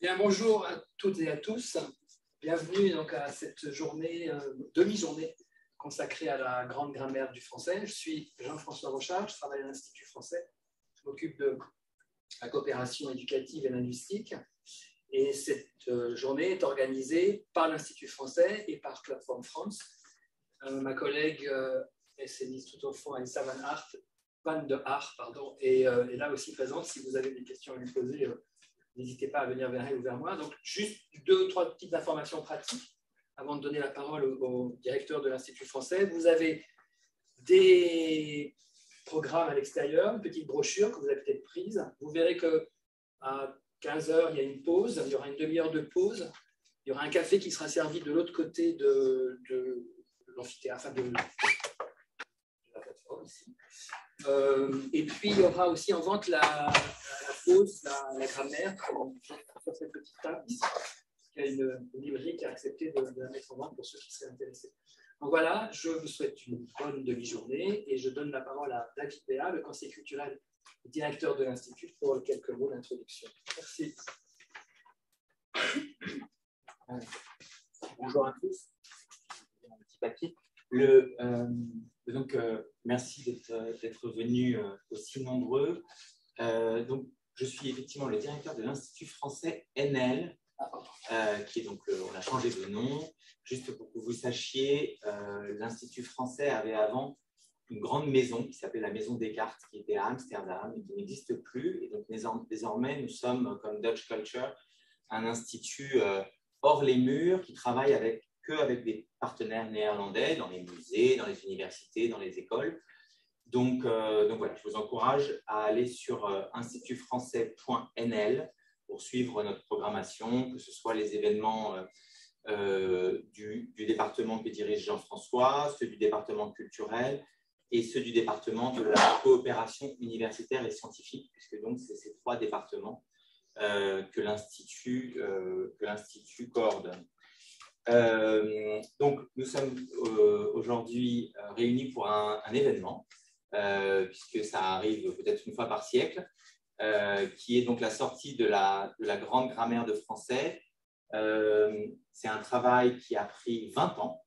Bien, bonjour à toutes et à tous. Bienvenue donc à cette journée, demi-journée consacrée à la grande grammaire du français. Je suis Jean-François Rochard, je travaille à l'Institut français. Je m'occupe de la coopération éducative et linguistique. Et cette journée est organisée par l'Institut français et par Platform France. Ma collègue essayiste tout au fond, Elsa Van de Haar, est là aussi présente. Si vous avez des questions à lui poser, n'hésitez pas à venir vers elle ou vers moi. Donc, juste 2 ou 3 petites informations pratiques avant de donner la parole au directeur de l'Institut français. Vous avez des programmes à l'extérieur, une petite brochure que vous avez peut-être prise. Vous verrez qu'à 15 h, il y a une pause. Il y aura une demi-heure de pause. Il y aura un café qui sera servi de l'autre côté de l'amphithéâtre, enfin de la plateforme ici. Et puis, il y aura aussi en vente la pause, la grammaire, sur cette petite table ici. Il y a une librairie qui a accepté de la mettre en vente pour ceux qui seraient intéressés. Donc voilà, je vous souhaite une bonne demi-journée et je donne la parole à David Béat, le conseiller culturel et directeur de l'Institut, pour quelques mots d'introduction. Merci. Bonjour à tous. Un petit papier. Merci d'être venus aussi nombreux. Donc, je suis effectivement le directeur de l'Institut français NL, qui est donc, on a changé de nom. Juste pour que vous sachiez, l'Institut français avait avant une grande maison qui s'appelait la Maison Descartes, qui était à Amsterdam et qui n'existe plus. Et donc, désormais, nous sommes, comme Dutch Culture, un institut hors les murs qui travaille avec des partenaires néerlandais dans les musées, dans les universités, dans les écoles. Donc voilà, je vous encourage à aller sur institutfrançais.nl pour suivre notre programmation, que ce soit les événements du département que dirige Jean-François, ceux du département culturel et ceux du département de la coopération universitaire et scientifique, puisque donc c'est ces 3 départements que l'Institut coordonne. Donc, nous sommes aujourd'hui réunis pour un événement, puisque ça arrive peut-être une fois par siècle, qui est donc la sortie de la grande grammaire de français. C'est un travail qui a pris 20 ans,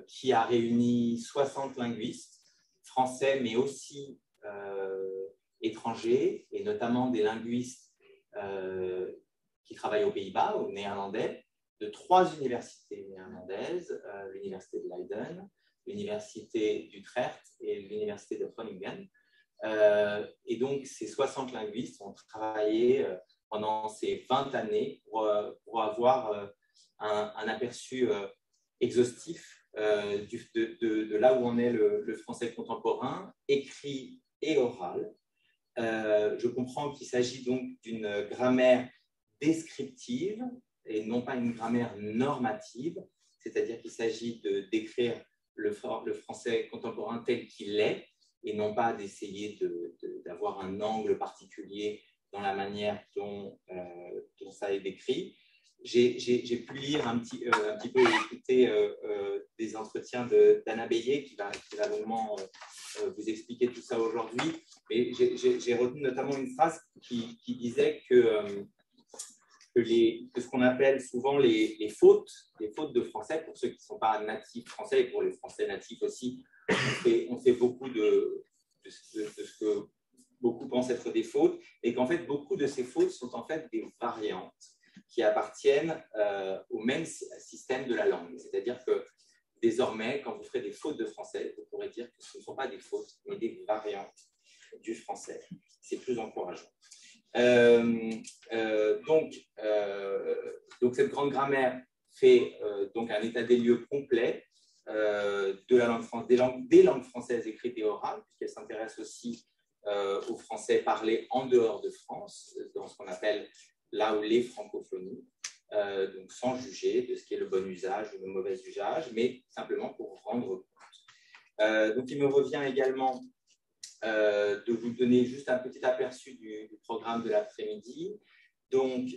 qui a réuni 60 linguistes français, mais aussi étrangers, et notamment des linguistes qui travaillent aux Pays-Bas, au néerlandais, de 3 universités néerlandaises, l'université de Leiden, l'université d'Utrecht et l'université de Groningen. Et donc, ces 60 linguistes ont travaillé pendant ces 20 années pour avoir un aperçu exhaustif de là où en est le français contemporain, écrit et oral. Je comprends qu'il s'agit donc d'une grammaire descriptive et non pas une grammaire normative, c'est-à-dire qu'il s'agit de décrire le français contemporain tel qu'il est et non pas d'essayer d'avoir un angle particulier dans la manière dont ça est décrit. J'ai pu lire un petit peu et écouter des entretiens d'Anna Beyer qui va longuement vous expliquer tout ça aujourd'hui. Mais j'ai retenu notamment une phrase qui disait que ce qu'on appelle souvent les fautes de français, pour ceux qui ne sont pas natifs français et pour les français natifs aussi, on fait beaucoup de ce que beaucoup pensent être des fautes, et qu'en fait beaucoup de ces fautes sont en fait des variantes qui appartiennent au même système de la langue. C'est-à-dire que désormais, quand vous ferez des fautes de français, vous pourrez dire que ce ne sont pas des fautes, mais des variantes du français. C'est plus encourageant. Donc cette grande grammaire fait donc un état des lieux complet de la langue des langues françaises écrites et orales, puisqu'elle s'intéresse aussi au français parlé en dehors de France, dans ce qu'on appelle là où les francophonies, donc sans juger de ce qui est le bon usage ou le mauvais usage, mais simplement pour rendre compte. Donc il me revient également de vous donner juste un petit aperçu du programme de l'après-midi. Donc,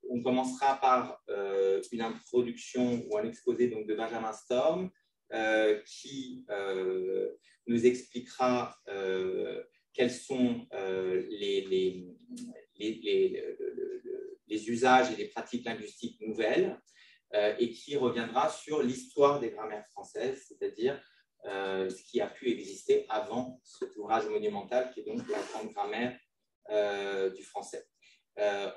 on commencera par une introduction ou un exposé donc, de Benjamin Storm qui nous expliquera quels sont les usages et les pratiques linguistiques nouvelles, et qui reviendra sur l'histoire des grammaires françaises, c'est-à-dire ce qui a pu exister avant cet ouvrage monumental qui est donc la grande grammaire du français.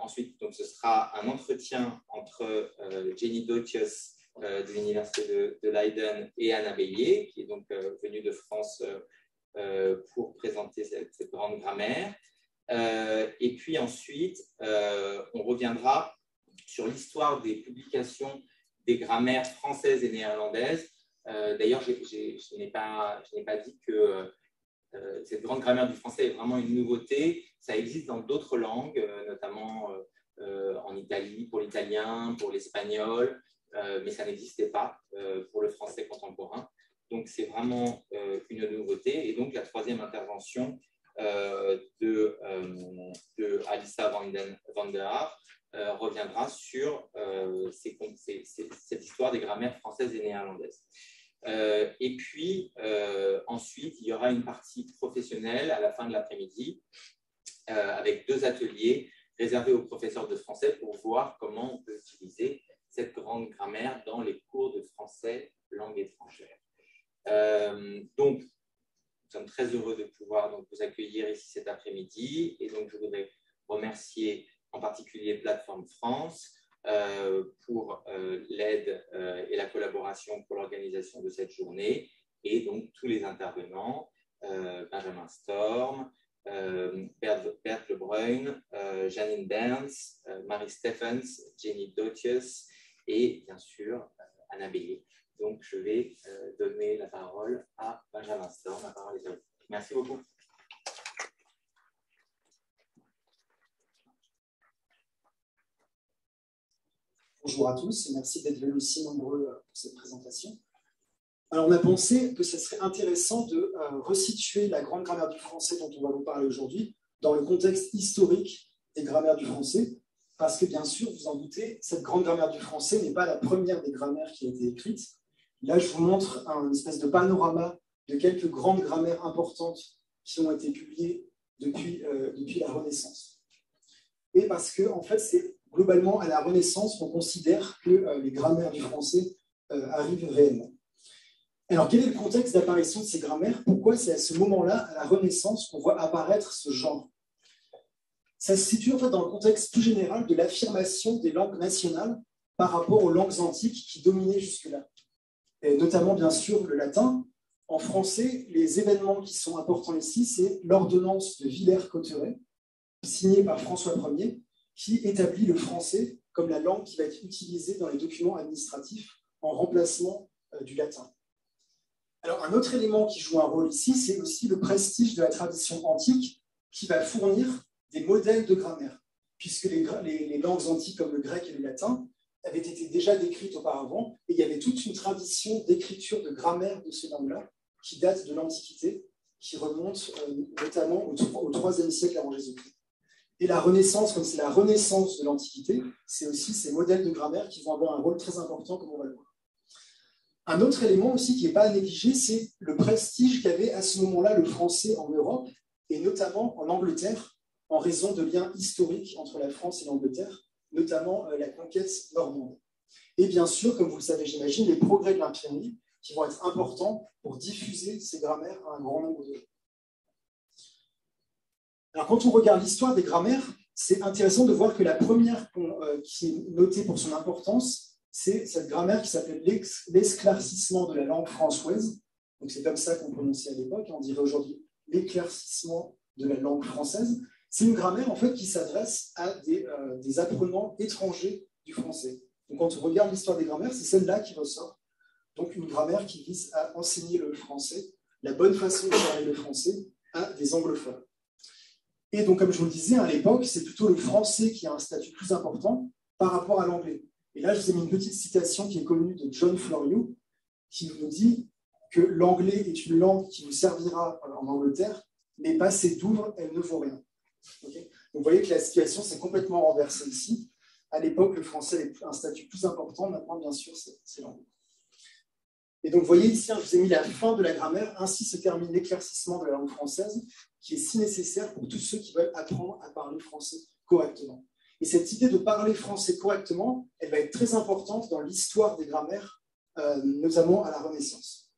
Ensuite, donc, ce sera un entretien entre Jenny Dotius de l'Université de Leiden et Anna Bélier, qui est donc venue de France pour présenter cette grande grammaire. Et puis ensuite, on reviendra sur l'histoire des publications des grammaires françaises et néerlandaises. D'ailleurs, je n'ai pas dit que cette grande grammaire du français est vraiment une nouveauté. Ça existe dans d'autres langues, notamment en Italie, pour l'italien, pour l'espagnol, mais ça n'existait pas pour le français contemporain. Donc, c'est vraiment une nouveauté. Et donc, la troisième intervention de Alissa van der Haar reviendra sur cette histoire des grammaires françaises et néerlandaises. Et puis, ensuite, il y aura une partie professionnelle à la fin de l'après-midi avec 2 ateliers réservés aux professeurs de français pour voir comment on peut utiliser cette grande grammaire dans les cours de français langue étrangère. Donc, nous sommes très heureux de pouvoir donc, vous accueillir ici cet après-midi. Et donc, je voudrais remercier en particulier Plateforme France pour l'aide et la collaboration pour l'organisation de cette journée. Et donc, tous les intervenants, Benjamin Storm, Bert Lebrun, Janine Berns, Marie Stephens, Jenny Dotius et bien sûr Anna Bélier. Donc, je vais donner la parole à Benjamin Storm. La parole est à vous. Merci beaucoup. Bonjour à tous et merci d'être venus aussi nombreux pour cette présentation. Alors, on a pensé que ce serait intéressant de resituer la grande grammaire du français dont on va vous parler aujourd'hui dans le contexte historique des grammaires du français, parce que bien sûr, vous en doutez, cette grande grammaire du français n'est pas la première des grammaires qui a été écrite. Là, je vous montre un espèce de panorama de quelques grandes grammaires importantes qui ont été publiées depuis la Renaissance. Et parce que, en fait, c'est globalement à la Renaissance qu'on considère que les grammaires du français arrivent réellement. Alors, quel est le contexte d'apparition de ces grammaires? Pourquoi c'est à ce moment-là, à la Renaissance, qu'on voit apparaître ce genre? Ça se situe en fait dans le contexte plus général de l'affirmation des langues nationales par rapport aux langues antiques qui dominaient jusque-là. Et notamment, bien sûr, le latin. En français, les événements qui sont importants ici, c'est l'ordonnance de Villers-Cotterêts, signée par François Ier, qui établit le français comme la langue qui va être utilisée dans les documents administratifs en remplacement du latin. Alors, un autre élément qui joue un rôle ici, c'est aussi le prestige de la tradition antique qui va fournir des modèles de grammaire, puisque les langues antiques comme le grec et le latin avaient été déjà décrites auparavant, et il y avait toute une tradition d'écriture de grammaire de ces langues-là qui date de l'Antiquité, qui remonte notamment au IIIe siècle avant Jésus-Christ. Et la Renaissance, comme c'est la renaissance de l'Antiquité, c'est aussi ces modèles de grammaire qui vont avoir un rôle très important, comme on va le voir. Un autre élément aussi qui n'est pas à négliger, c'est le prestige qu'avait à ce moment-là le français en Europe, et notamment en Angleterre, en raison de liens historiques entre la France et l'Angleterre, notamment la conquête normande. Et bien sûr, comme vous le savez, j'imagine, les progrès de l'imprimerie qui vont être importants pour diffuser ces grammaires à un grand nombre de gens. Alors, quand on regarde l'histoire des grammaires, c'est intéressant de voir que la première qui est notée pour son importance, c'est cette grammaire qui s'appelle l'esclaircissement de la langue française. Donc, c'est comme ça qu'on prononçait à l'époque. On dirait aujourd'hui l'éclaircissement de la langue française. C'est une grammaire en fait, qui s'adresse à des apprenants étrangers du français. Donc, quand on regarde l'histoire des grammaires, c'est celle-là qui ressort. Donc, une grammaire qui vise à enseigner le français, la bonne façon de parler le français à des anglophones. Et donc, comme je vous le disais, à l'époque, c'est plutôt le français qui a un statut plus important par rapport à l'anglais. Et là, je vous ai mis une petite citation qui est connue de John Florio, qui nous dit que l'anglais est une langue qui vous servira en Angleterre, mais passée d'ouvre, elle ne vaut rien. Okay, donc, vous voyez que la situation s'est complètement renversée ici. À l'époque, le français avait un statut plus important. Maintenant, bien sûr, c'est l'anglais. Et donc, vous voyez ici, je vous ai mis la fin de la grammaire. Ainsi se termine l'éclaircissement de la langue française, qui est si nécessaire pour tous ceux qui veulent apprendre à parler français correctement. Et cette idée de parler français correctement, elle va être très importante dans l'histoire des grammaires, notamment à la Renaissance.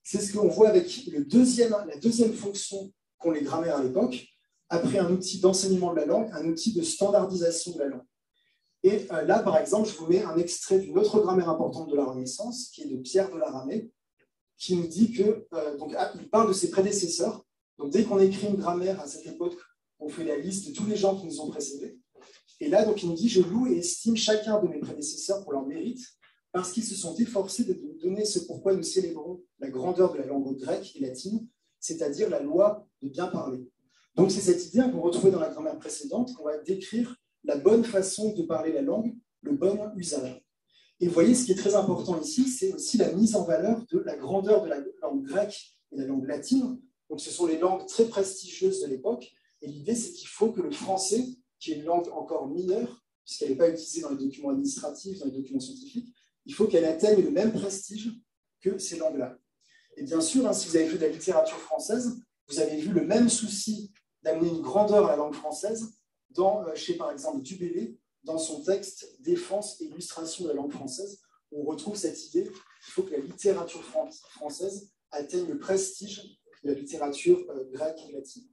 C'est ce qu'on voit avec la deuxième fonction qu'ont les grammaires à l'époque, après un outil d'enseignement de la langue, un outil de standardisation de la langue. Et là, par exemple, je vous mets un extrait d'une autre grammaire importante de la Renaissance, qui est de Pierre de la Ramée, qui nous dit que, il parle de ses prédécesseurs. Donc, dès qu'on écrit une grammaire à cette époque, on fait la liste de tous les gens qui nous ont précédés. Et là, donc, il nous dit « Je loue et estime chacun de mes prédécesseurs pour leur mérite, parce qu'ils se sont efforcés de nous donner ce pourquoi nous célébrons la grandeur de la langue grecque et latine, c'est-à-dire la loi de bien parler. » Donc, c'est cette idée qu'on retrouvait dans la grammaire précédente, qu'on va décrire la bonne façon de parler la langue, le bon usage. Et vous voyez, ce qui est très important ici, c'est aussi la mise en valeur de la grandeur de la langue grecque et de la langue latine. Donc, ce sont les langues très prestigieuses de l'époque. Et l'idée, c'est qu'il faut que le français, qui est une langue encore mineure, puisqu'elle n'est pas utilisée dans les documents administratifs, dans les documents scientifiques, il faut qu'elle atteigne le même prestige que ces langues-là. Et bien sûr, si vous avez vu de la littérature française, vous avez vu le même souci d'amener une grandeur à la langue française chez, par exemple, Dubélé, dans son texte « Défense et illustration de la langue française », où on retrouve cette idée qu'il faut que la littérature française atteigne le prestige de la littérature grecque et latine.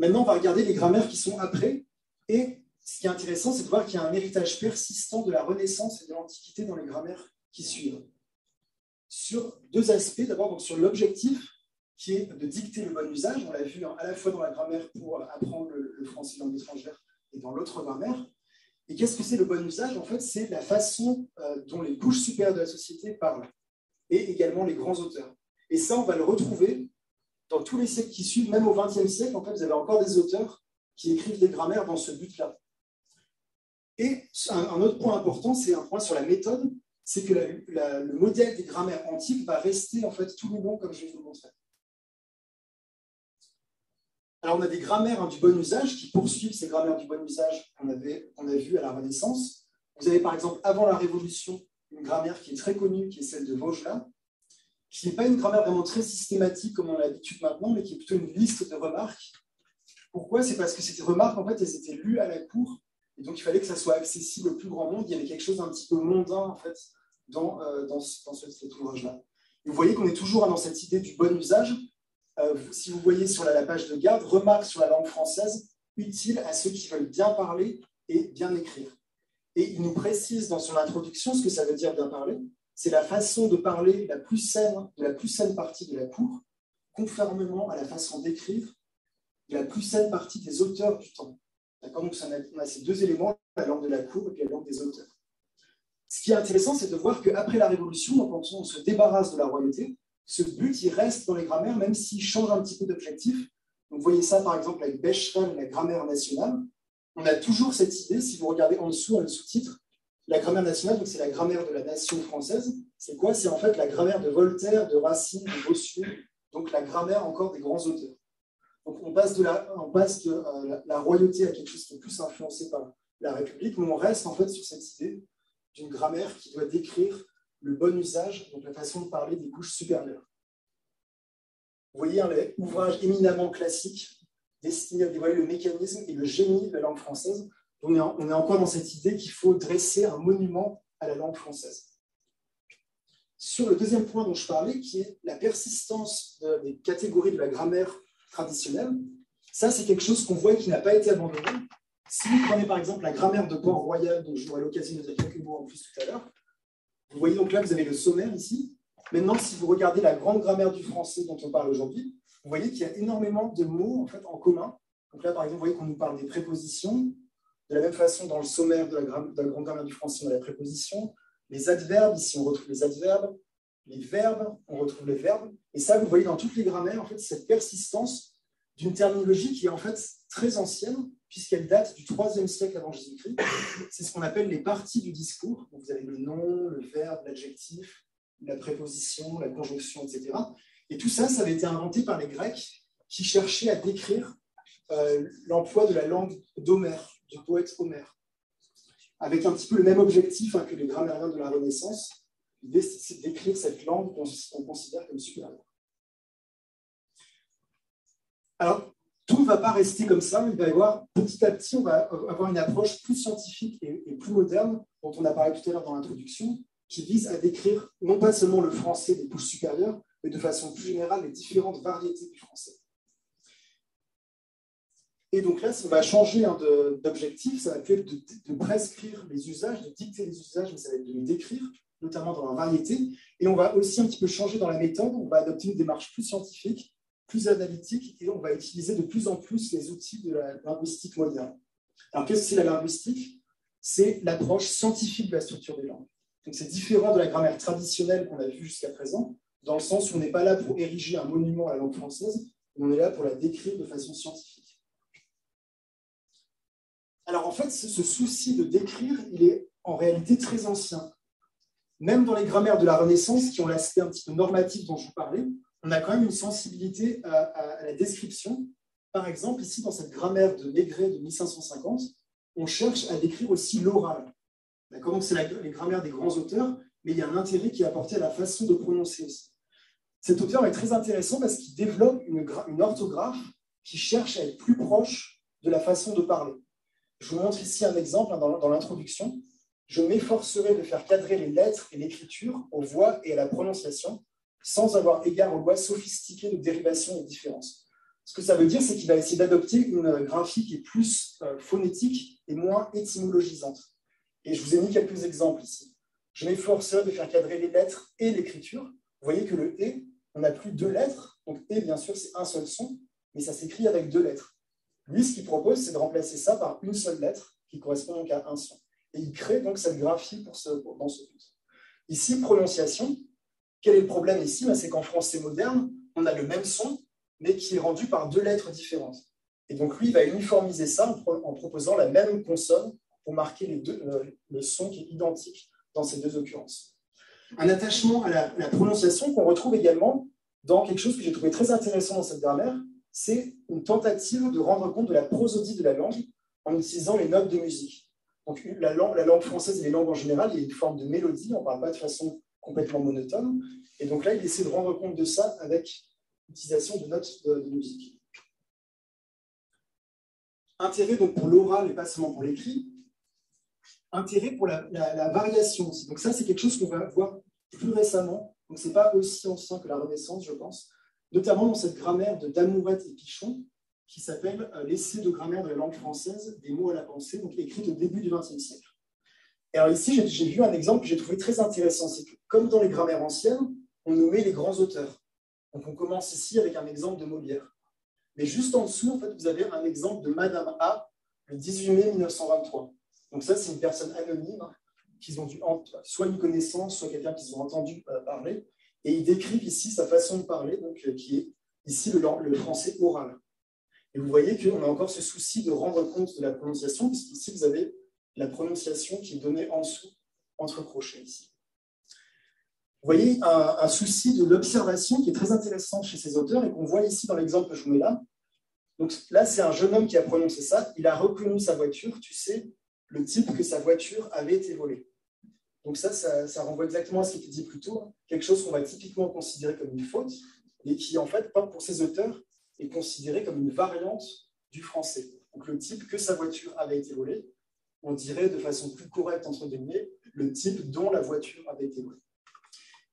Maintenant, on va regarder les grammaires qui sont après. Et ce qui est intéressant, c'est de voir qu'il y a un héritage persistant de la Renaissance et de l'Antiquité dans les grammaires qui suivent. Sur deux aspects. D'abord, donc, sur l'objectif, qui est de dicter le bon usage. On l'a vu à la fois dans la grammaire pour apprendre le français langue étrangère et dans l'autre grammaire. Et qu'est-ce que c'est le bon usage? En fait, c'est la façon dont les couches supérieures de la société parlent, et également les grands auteurs. Et ça, on va le retrouver dans tous les siècles qui suivent, même au XXe siècle. En fait, vous avez encore des auteurs qui écrivent des grammaires dans ce but-là. Et un autre point important, c'est un point sur la méthode, c'est que le modèle des grammaires antiques va rester en fait tout le long, comme je vais vous le montrer. Alors, on a des grammaires du bon usage qui poursuivent ces grammaires du bon usage qu'on a vu à la Renaissance. Vous avez par exemple, avant la Révolution, une grammaire qui est très connue, qui est celle de Vaugelas, qui n'est pas une grammaire vraiment très systématique comme on a l'habitude maintenant, mais qui est plutôt une liste de remarques. Pourquoi? C'est parce que ces remarques, en fait, elles étaient lues à la cour, et donc il fallait que ça soit accessible au plus grand monde. Il y avait quelque chose d'un petit peu mondain, en fait, dans cet ouvrage-là. Vous voyez qu'on est toujours dans cette idée du bon usage. Si vous voyez sur la page de garde, remarque sur la langue française, utile à ceux qui veulent bien parler et bien écrire. Et il nous précise dans son introduction ce que ça veut dire bien parler. C'est la façon de parler de la plus saine partie de la cour, conformément à la façon d'écrire de la plus saine partie des auteurs du temps. Donc on a ces deux éléments, la langue de la cour et puis la langue des auteurs. Ce qui est intéressant, c'est de voir qu'après la Révolution, quand on se débarrasse de la royauté, ce but, il reste dans les grammaires, même s'il change un petit peu d'objectif. Donc, vous voyez ça, par exemple, avec Becherel, la grammaire nationale. On a toujours cette idée, si vous regardez en dessous, le sous-titre, la grammaire nationale, c'est la grammaire de la nation française. C'est quoi? C'est en fait la grammaire de Voltaire, de Racine, de Bossuet, donc la grammaire encore des grands auteurs. Donc, on passe de la royauté à quelque chose qui est plus influencé par la République, mais on reste en fait sur cette idée d'une grammaire qui doit décrire le bon usage, donc la façon de parler des couches supérieures. Vous voyez un ouvrage éminemment classique destiné à dévoiler le mécanisme et le génie de la langue française. On est encore dans cette idée qu'il faut dresser un monument à la langue française. Sur le deuxième point dont je parlais, qui est la persistance des catégories de la grammaire traditionnelle, ça c'est quelque chose qu'on voit et qui n'a pas été abandonné. Si vous prenez par exemple la grammaire de Port-Royal, dont j'aurai l'occasion de dire quelques mots en plus tout à l'heure, vous voyez donc là, vous avez le sommaire ici. Maintenant, si vous regardez la grande grammaire du français dont on parle aujourd'hui, vous voyez qu'il y a énormément de mots en fait, en commun. Donc là, par exemple, vous voyez qu'on nous parle des prépositions. De la même façon, dans le sommaire de la grande grammaire du français, on a la préposition. Les adverbes, ici, on retrouve les adverbes. Les verbes, on retrouve les verbes. Et ça, vous voyez dans toutes les grammaires, en fait, cette persistance d'une terminologie qui est en fait très ancienne, puisqu'elle date du IIIe siècle avant Jésus-Christ. C'est ce qu'on appelle les parties du discours. Donc, vous avez le nom, le verbe, l'adjectif, la préposition, la conjonction, etc. Et tout ça, ça avait été inventé par les Grecs qui cherchaient à décrire l'emploi de la langue d'Homère, du poète Homère, avec un petit peu le même objectif que les grammairiens de la Renaissance. d'écrire cette langue qu'on considère comme supérieure. Alors, tout ne va pas rester comme ça. Il va y avoir, petit à petit, on va avoir une approche plus scientifique et plus moderne, dont on a parlé tout à l'heure dans l'introduction, qui vise à décrire non pas seulement le français des couches supérieures, mais de façon plus générale les différentes variétés du français. Et donc là, on va changer d'objectif, ça va plus être de prescrire les usages, de dicter les usages, mais ça va être de les décrire, notamment dans leur variété. Et on va aussi un petit peu changer dans la méthode, on va adopter une démarche plus scientifique, plus analytique, et on va utiliser de plus en plus les outils de la linguistique moderne. Alors qu'est-ce que c'est la linguistique? C'est l'approche scientifique de la structure des langues. Donc c'est différent de la grammaire traditionnelle qu'on a vue jusqu'à présent, dans le sens où on n'est pas là pour ériger un monument à la langue française, mais on est là pour la décrire de façon scientifique. Alors en fait, ce souci de décrire, il est en réalité très ancien. Même dans les grammaires de la Renaissance, qui ont l'aspect un petit peu normatif dont je vous parlais, on a quand même une sensibilité à la description. Par exemple, ici, dans cette grammaire de Maigret de 1550, on cherche à décrire aussi l'oral. D'accord ? Donc c'est les grammaires des grands auteurs, mais il y a un intérêt qui est apporté à la façon de prononcer aussi. Cet auteur est très intéressant parce qu'il développe une orthographe qui cherche à être plus proche de la façon de parler. Je vous montre ici un exemple dans l'introduction. Je m'efforcerai de faire cadrer les lettres et l'écriture aux voix et à la prononciation, sans avoir égard aux lois sophistiquées de dérivation et de différence. Ce que ça veut dire, c'est qu'il va essayer d'adopter une graphie qui est plus phonétique et moins étymologisante. Et je vous ai mis quelques exemples ici. Je m'efforcerai de faire cadrer les lettres et l'écriture. Vous voyez que le « et », on n'a plus deux lettres. Donc « et », bien sûr, c'est un seul son, mais ça s'écrit avec deux lettres. Lui, ce qu'il propose, c'est de remplacer ça par une seule lettre qui correspond donc à un son. Et il crée donc cette graphie dans ce but. Ici, prononciation. Quel est le problème ici? C'est qu'en français moderne, on a le même son, mais qui est rendu par deux lettres différentes. Et donc lui, il va uniformiser ça en proposant la même consonne pour marquer le son qui est identique dans ces deux occurrences. Un attachement à la prononciation qu'on retrouve également dans quelque chose que j'ai trouvé très intéressant dans cette grammaire, c'est une tentative de rendre compte de la prosodie de la langue en utilisant les notes de musique. Donc la langue française et les langues en général, il y a une forme de mélodie, on ne parle pas de façon complètement monotone. Et donc là, il essaie de rendre compte de ça avec l'utilisation de notes de musique. Intérêt donc pour l'oral et pas seulement pour l'écrit. Intérêt pour la variation aussi. Donc ça, c'est quelque chose qu'on va voir plus récemment. Donc ce n'est pas aussi ancien que la Renaissance, je pense. Notamment dans cette grammaire de Damourette et Pichon, qui s'appelle « L'essai de grammaire de la langue française, des mots à la pensée », donc écrite au début du XXe siècle. Et alors ici, j'ai vu un exemple que j'ai trouvé très intéressant. C'est que, comme dans les grammaires anciennes, on nommait les grands auteurs. Donc on commence ici avec un exemple de Molière. Mais juste en dessous, en fait, vous avez un exemple de Madame A, le 18 mai 1923. Donc ça, c'est une personne anonyme qu'ils ont dû soit une connaissance, soit quelqu'un qu'ils ont entendu parler. Et ils décrivent ici sa façon de parler, donc, qui est ici le français oral. Et vous voyez qu'on a encore ce souci de rendre compte de la prononciation, puisqu'ici, vous avez la prononciation qui est donnée en dessous, entre crochets ici. Vous voyez un souci de l'observation qui est très intéressant chez ces auteurs et qu'on voit ici dans l'exemple que je vous mets là. Donc là, c'est un jeune homme qui a prononcé ça. Il a reconnu sa voiture, tu sais, le type que sa voiture avait été volée. Donc ça renvoie exactement à ce qui était dit plus tôt, quelque chose qu'on va typiquement considérer comme une faute, et qui, en fait, pour ces auteurs, est considéré comme une variante du français. Donc le type que sa voiture avait été volée, on dirait de façon plus correcte, entre guillemets, le type dont la voiture avait été volée.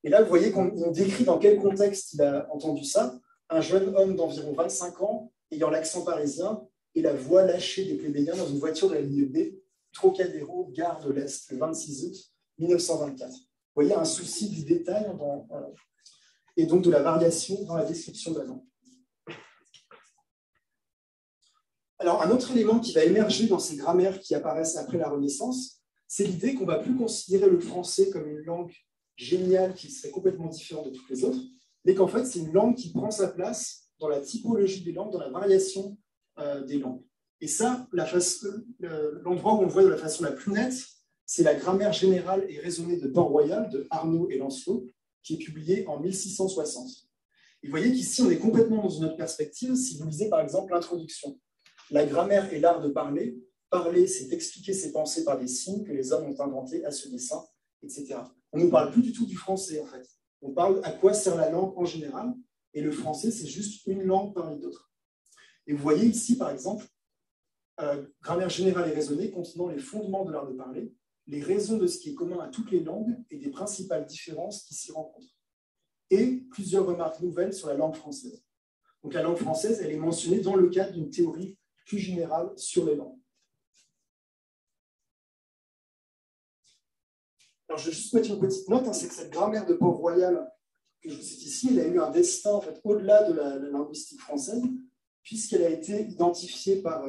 Et là, vous voyez qu'on décrit dans quel contexte il a entendu ça. Un jeune homme d'environ 25 ans, ayant l'accent parisien et la voix lâchée des plébéiens dans une voiture de la ligne B, Trocadéro, gare de l'Est, le 26 août 1924. Vous voyez un souci du détail et donc de la variation dans la description de la langue. Alors, un autre élément qui va émerger dans ces grammaires qui apparaissent après la Renaissance, c'est l'idée qu'on ne va plus considérer le français comme une langue géniale qui serait complètement différente de toutes les autres, mais qu'en fait, c'est une langue qui prend sa place dans la typologie des langues, dans la variation des langues. Et ça, l'endroit où on le voit de la façon la plus nette, c'est la grammaire générale et raisonnée de Port-Royal de Arnaud et Lancelot, qui est publiée en 1660. Et vous voyez qu'ici, on est complètement dans une autre perspective. Si vous lisez par exemple l'introduction, la grammaire est l'art de parler. Parler, c'est expliquer ses pensées par des signes que les hommes ont inventés à ce dessein, etc. On ne parle plus du tout du français, en fait. On parle à quoi sert la langue en général, et le français, c'est juste une langue parmi d'autres. Et vous voyez ici, par exemple, grammaire générale et raisonnée contenant les fondements de l'art de parler, les raisons de ce qui est commun à toutes les langues et des principales différences qui s'y rencontrent. Et plusieurs remarques nouvelles sur la langue française. Donc la langue française, elle est mentionnée dans le cadre d'une théorie plus générale sur les langues. Alors je vais juste mettre une petite note, c'est que cette grammaire de Port-Royal que je vous cite ici, elle a eu un destin en fait, au-delà de la linguistique française, puisqu'elle a été identifiée par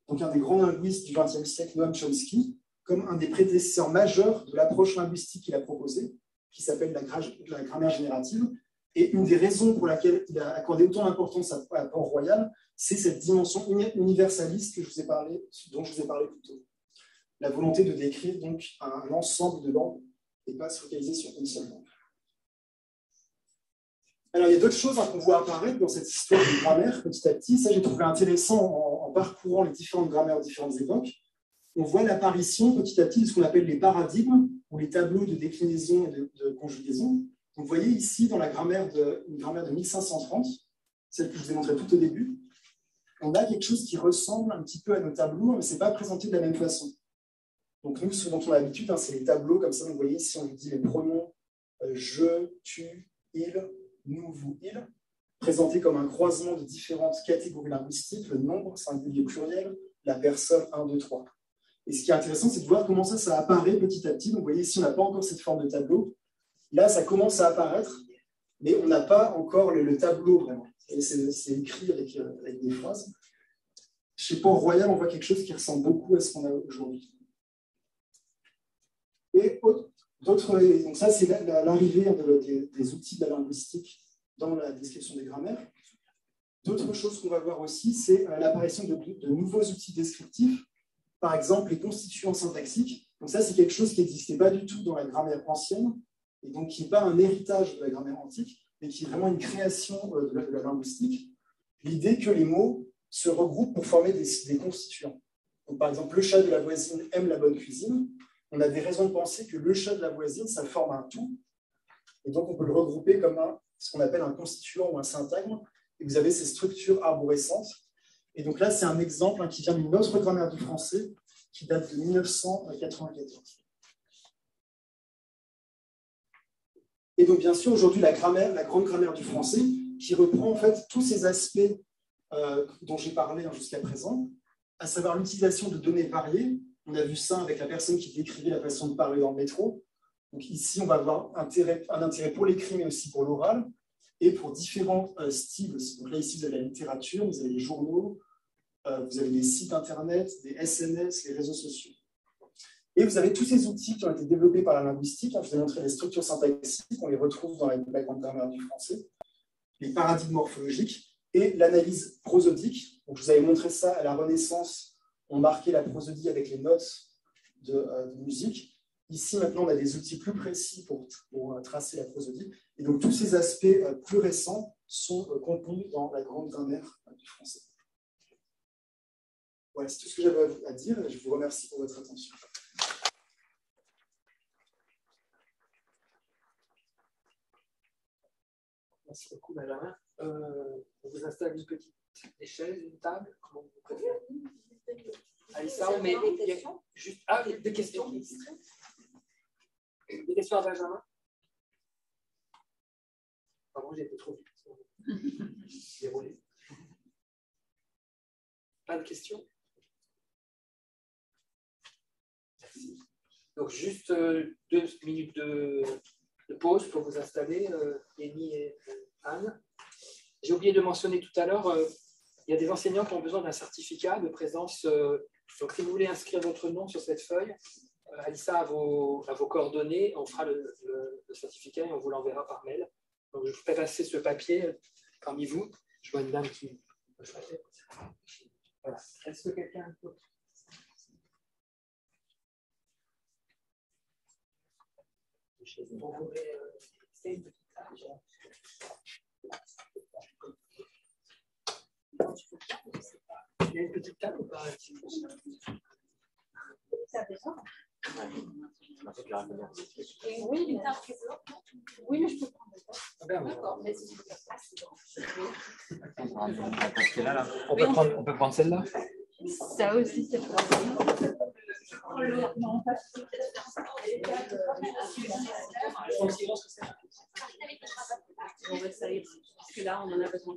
donc un des grands linguistes du XXe siècle, Noam Chomsky, comme un des prédécesseurs majeurs de l'approche linguistique qu'il a proposée, qui s'appelle la grammaire générative. Et une des raisons pour laquelle il a accordé autant d'importance à Port-Royal, c'est cette dimension universaliste dont je vous ai parlé plus tôt. La volonté de décrire donc un ensemble de langues et pas se focaliser sur une seule langue. Alors, il y a d'autres choses qu'on voit apparaître dans cette histoire de grammaire petit à petit. Ça, j'ai trouvé intéressant en parcourant les différentes grammaires de différentes époques. On voit l'apparition petit à petit de ce qu'on appelle les paradigmes ou les tableaux de déclinaison et de conjugaison. Donc, vous voyez ici, dans une grammaire de 1530, celle que je vous ai montrée tout au début, on a quelque chose qui ressemble un petit peu à nos tableaux, mais ce n'est pas présenté de la même façon. Donc, nous, ce dont on a l'habitude, c'est les tableaux, comme ça, vous voyez ici, on vous dit les pronoms je, tu, il, nous, vous, il, présentés comme un croisement de différentes catégories linguistiques, le nombre, singulier, pluriel, la personne, 1, 2, 3. Et ce qui est intéressant, c'est de voir comment ça apparaît petit à petit. Donc, vous voyez, ici, on n'a pas encore cette forme de tableau. Là, ça commence à apparaître, mais on n'a pas encore le tableau, vraiment. C'est écrit avec des phrases. Chez Port-Royal, on voit quelque chose qui ressemble beaucoup à ce qu'on a aujourd'hui. Et donc ça, c'est l'arrivée des outils de la linguistique dans la description des grammaires. D'autres choses qu'on va voir aussi, c'est l'apparition de nouveaux outils descriptifs, par exemple les constituants syntaxiques. Donc ça, c'est quelque chose qui n'existait pas du tout dans la grammaire ancienne, et donc qui n'est pas un héritage de la grammaire antique, mais qui est vraiment une création de la linguistique. L'idée que les mots se regroupent pour former des constituants. Donc, par exemple, le chat de la voisine aime la bonne cuisine. On a des raisons de penser que le chat de la voisine, ça forme un tout. Et donc, on peut le regrouper comme ce qu'on appelle un constituant ou un syntagme. Et vous avez ces structures arborescentes. Et donc là, c'est un exemple qui vient d'une autre grammaire du français qui date de 1994. Et donc, bien sûr, aujourd'hui, la grande grammaire du français, qui reprend en fait tous ces aspects dont j'ai parlé jusqu'à présent, à savoir l'utilisation de données variées. On a vu ça avec la personne qui décrivait la façon de parler dans le métro. Donc ici, on va avoir un intérêt pour l'écrit, mais aussi pour l'oral, et pour différents styles aussi. Donc là, ici, vous avez la littérature, vous avez les journaux, vous avez les sites internet, des SNS, les réseaux sociaux. Et vous avez tous ces outils qui ont été développés par la linguistique. Je vous ai montré les structures syntaxiques, on les retrouve dans la grande grammaire du français, les paradigmes morphologiques et l'analyse prosodique. Donc, je vous avais montré ça à la Renaissance. On marquait la prosodie avec les notes de musique. Ici, maintenant, on a des outils plus précis pour tracer la prosodie. Et donc, tous ces aspects plus récents sont contenus dans la grande grammaire du français. Voilà, c'est tout ce que j'avais à dire. Et je vous remercie pour votre attention. Merci beaucoup, Benjamin. On vous installe une petite échelle, une table, comment vous préférez. Alissa, on met juste des questions. Des questions à Benjamin. Pardon, j'ai été trop vite. Déroulé. Pas de questions? Merci. Donc, juste 2 minutes de pause pour vous installer, Yenny et Anne. J'ai oublié de mentionner tout à l'heure, il y a des enseignants qui ont besoin d'un certificat de présence. Donc, si vous voulez inscrire votre nom sur cette feuille, Alissa a vos coordonnées, on fera le certificat et on vous l'enverra par mail. Donc, je vous fais passer ce papier parmi vous. Je vois une dame qui... Voilà. Est-ce que quelqu'un peut... Vous voulez c'est une petite table. Il y a une petite table ou pas? Ça a besoin. Oui, oui, mais je peux prendre le temps. D'accord, mais si je peux pas, c'est bon. On peut prendre celle-là. Ça aussi, c'est pas on va essayer, parce que là, on en a besoin.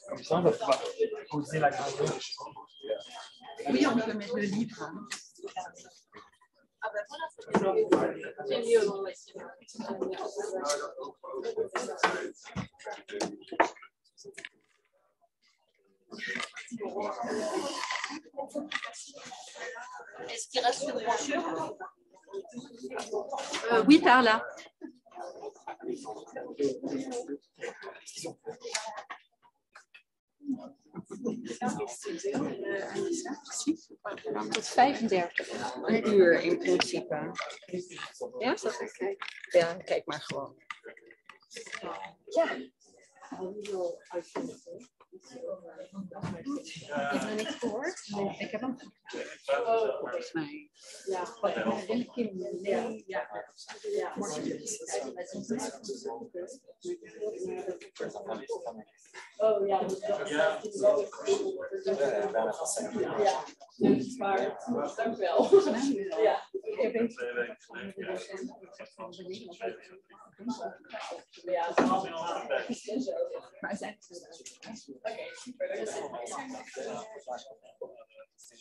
Comme ça, on va pouvoir poser la gravure. Oui, on peut mettre le livre. Ah ben voilà, c'est mieux. Est-ce qu'il reste une brochure? Oui, par là. Tot 35 uur in principe. Ja, is dat oké? Ja, kijk maar gewoon. Ja. Heb je nog niks gehoord? Nee, ik heb hem volgens mij. Ja, Oh ja, maar dank wel. Ja. Maar zijn Oké, super.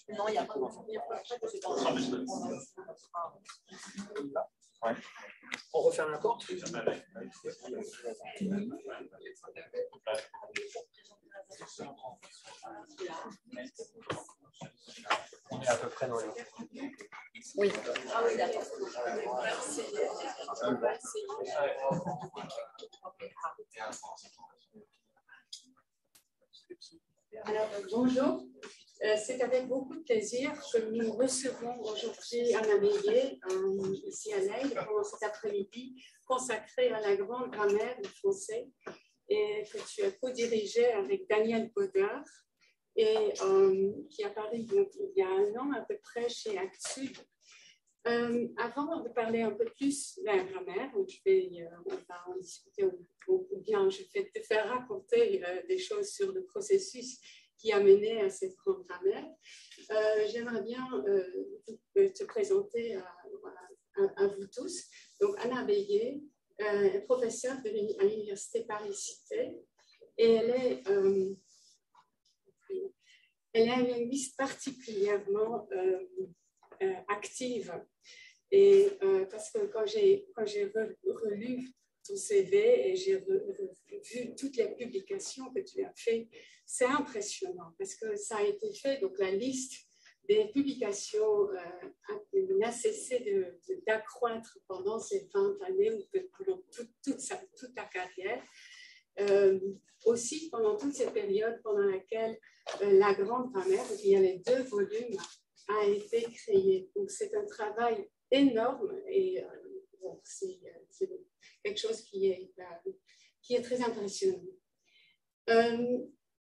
Non, il n'y a pas Ouais. On referme la porte. On est à peu près dans les... Oui. Ah oui, d'accord. Merci. Alors, bonjour. C'est avec beaucoup de plaisir que nous recevons aujourd'hui Anna Bélier, ici à Leyde, pour cet après-midi consacré à la grande grammaire du français et que tu as co-dirigé avec Daniel Godard et qui a paru donc, il y a 1 an à peu près chez Actes-Sud. Avant de parler un peu plus de la grammaire, on va en discuter ou bien je vais te faire raconter des choses sur le processus qui a mené à cette grande grammaire. J'aimerais bien te présenter à vous tous. Donc, Anna Bélier est professeure à l'Université Paris-Cité et elle est une linguiste particulièrement active. Et parce que quand j'ai relu ton CV et j'ai vu toutes les publications que tu as faites, c'est impressionnant parce que ça a été fait, donc la liste des publications n'a cessé d'accroître pendant ces 20 années ou pendant toute ta carrière. Aussi, pendant toute cette période pendant laquelle la grande grammaire, il y a les 2 volumes, a été créé. Donc, c'est un travail énorme et bon, c'est quelque chose qui est très impressionnant.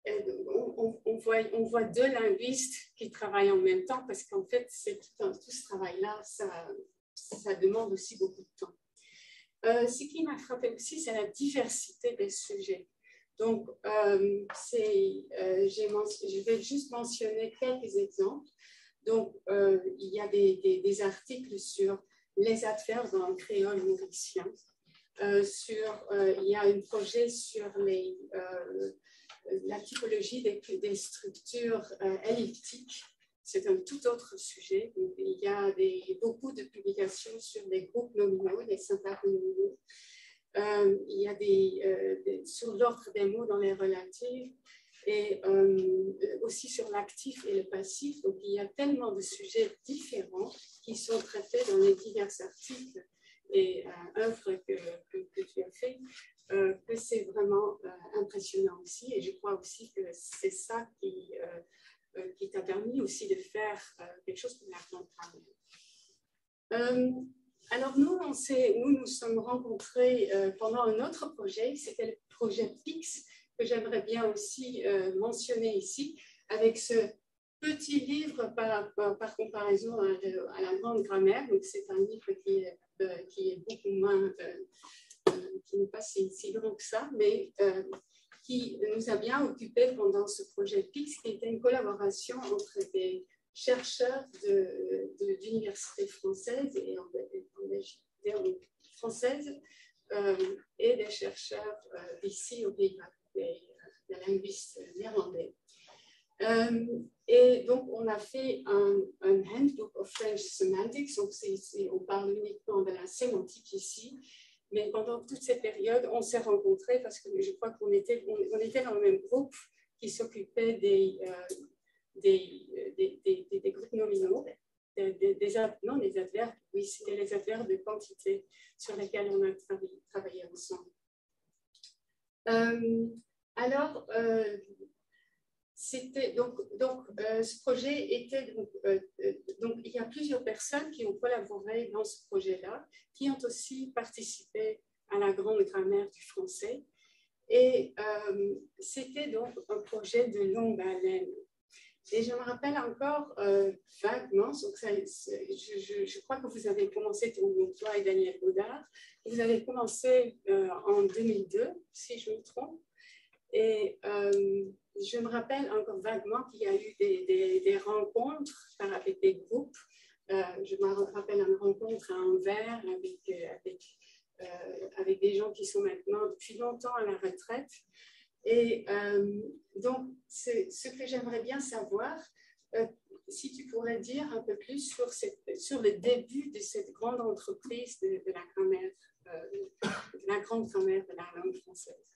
On voit 2 linguistes qui travaillent en même temps parce qu'en fait, tout ce travail-là, ça demande aussi beaucoup de temps. Ce qui m'a frappé aussi, c'est la diversité des sujets. Donc, je vais juste mentionner quelques exemples. Donc, il y a des articles sur les adverbes dans le créole mauricien. Il y a un projet sur la typologie des structures elliptiques. C'est un tout autre sujet. Donc, il y a beaucoup de publications sur les groupes nominaux, les syntaxes nominaux. Il y a sur l'ordre des mots dans les relatives et aussi sur l'actif et le passif. Donc, il y a tellement de sujets différents qui sont traités dans les divers articles et œuvres que tu as fait, que c'est vraiment impressionnant aussi. Et je crois aussi que c'est ça qui t'a permis aussi de faire quelque chose comme la grande grammaire. Alors nous nous sommes rencontrés pendant un autre projet, c'était le projet PIX, que j'aimerais bien aussi mentionner ici, avec ce petit livre par comparaison à la grande grammaire. Donc c'est un livre qui est beaucoup moins, qui n'est pas si long que ça, mais qui nous a bien occupés pendant ce projet PIX, qui était une collaboration entre des chercheurs d'universités françaises et françaises et des chercheurs ici au Pays-Bas, des linguistes néerlandais. Et donc, on a fait un Handbook of French Semantics, donc on parle uniquement de la sémantique ici, mais pendant toute cette période, on s'est rencontrés parce que je crois qu'on était dans le même groupe qui s'occupait des groupes nominaux, des adverbes, oui, c'était les adverbes de quantité sur lesquels on a travaillé ensemble. Alors, ce projet était donc il y a plusieurs personnes qui ont collaboré dans ce projet-là, qui ont aussi participé à la grande grammaire du français, et c'était donc un projet de longue haleine. Et je me rappelle encore vaguement, donc je crois que vous avez commencé, toi et Daniel Godard, vous avez commencé en 2002, si je me trompe, et je me rappelle encore vaguement qu'il y a eu des rencontres avec des groupes. Je me rappelle une rencontre à Anvers avec des gens qui sont maintenant depuis longtemps à la retraite. Et donc, ce que j'aimerais bien savoir, si tu pourrais dire un peu plus sur le début de cette grande entreprise de la grammaire, de la grande grammaire de la langue française.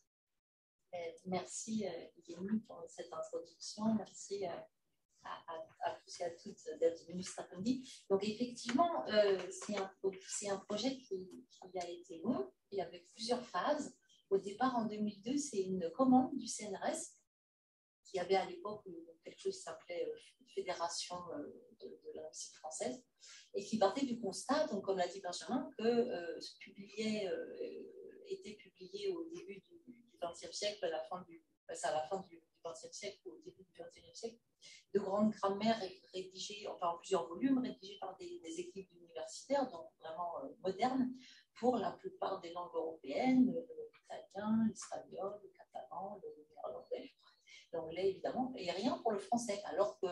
Merci Yémi pour cette introduction. Merci à tous et à toutes d'être venus cet après-midi. Donc effectivement, c'est un projet qui a été long et avec plusieurs phases. Au départ, en 2002, c'est une commande du CNRS qui avait à l'époque quelque chose qui s'appelait Fédération de la langue française et qui partait du constat, donc comme l'a dit Benjamin, que était publié au début du XXe siècle, à la fin du XXe siècle ou au début du XXIe siècle, de grandes grammaires rédigées, enfin en plusieurs volumes, rédigées par des équipes universitaires, donc vraiment modernes, pour la plupart des langues européennes, l'italien, l'espagnol, le catalan, le néerlandais, l'anglais évidemment, et rien pour le français, alors que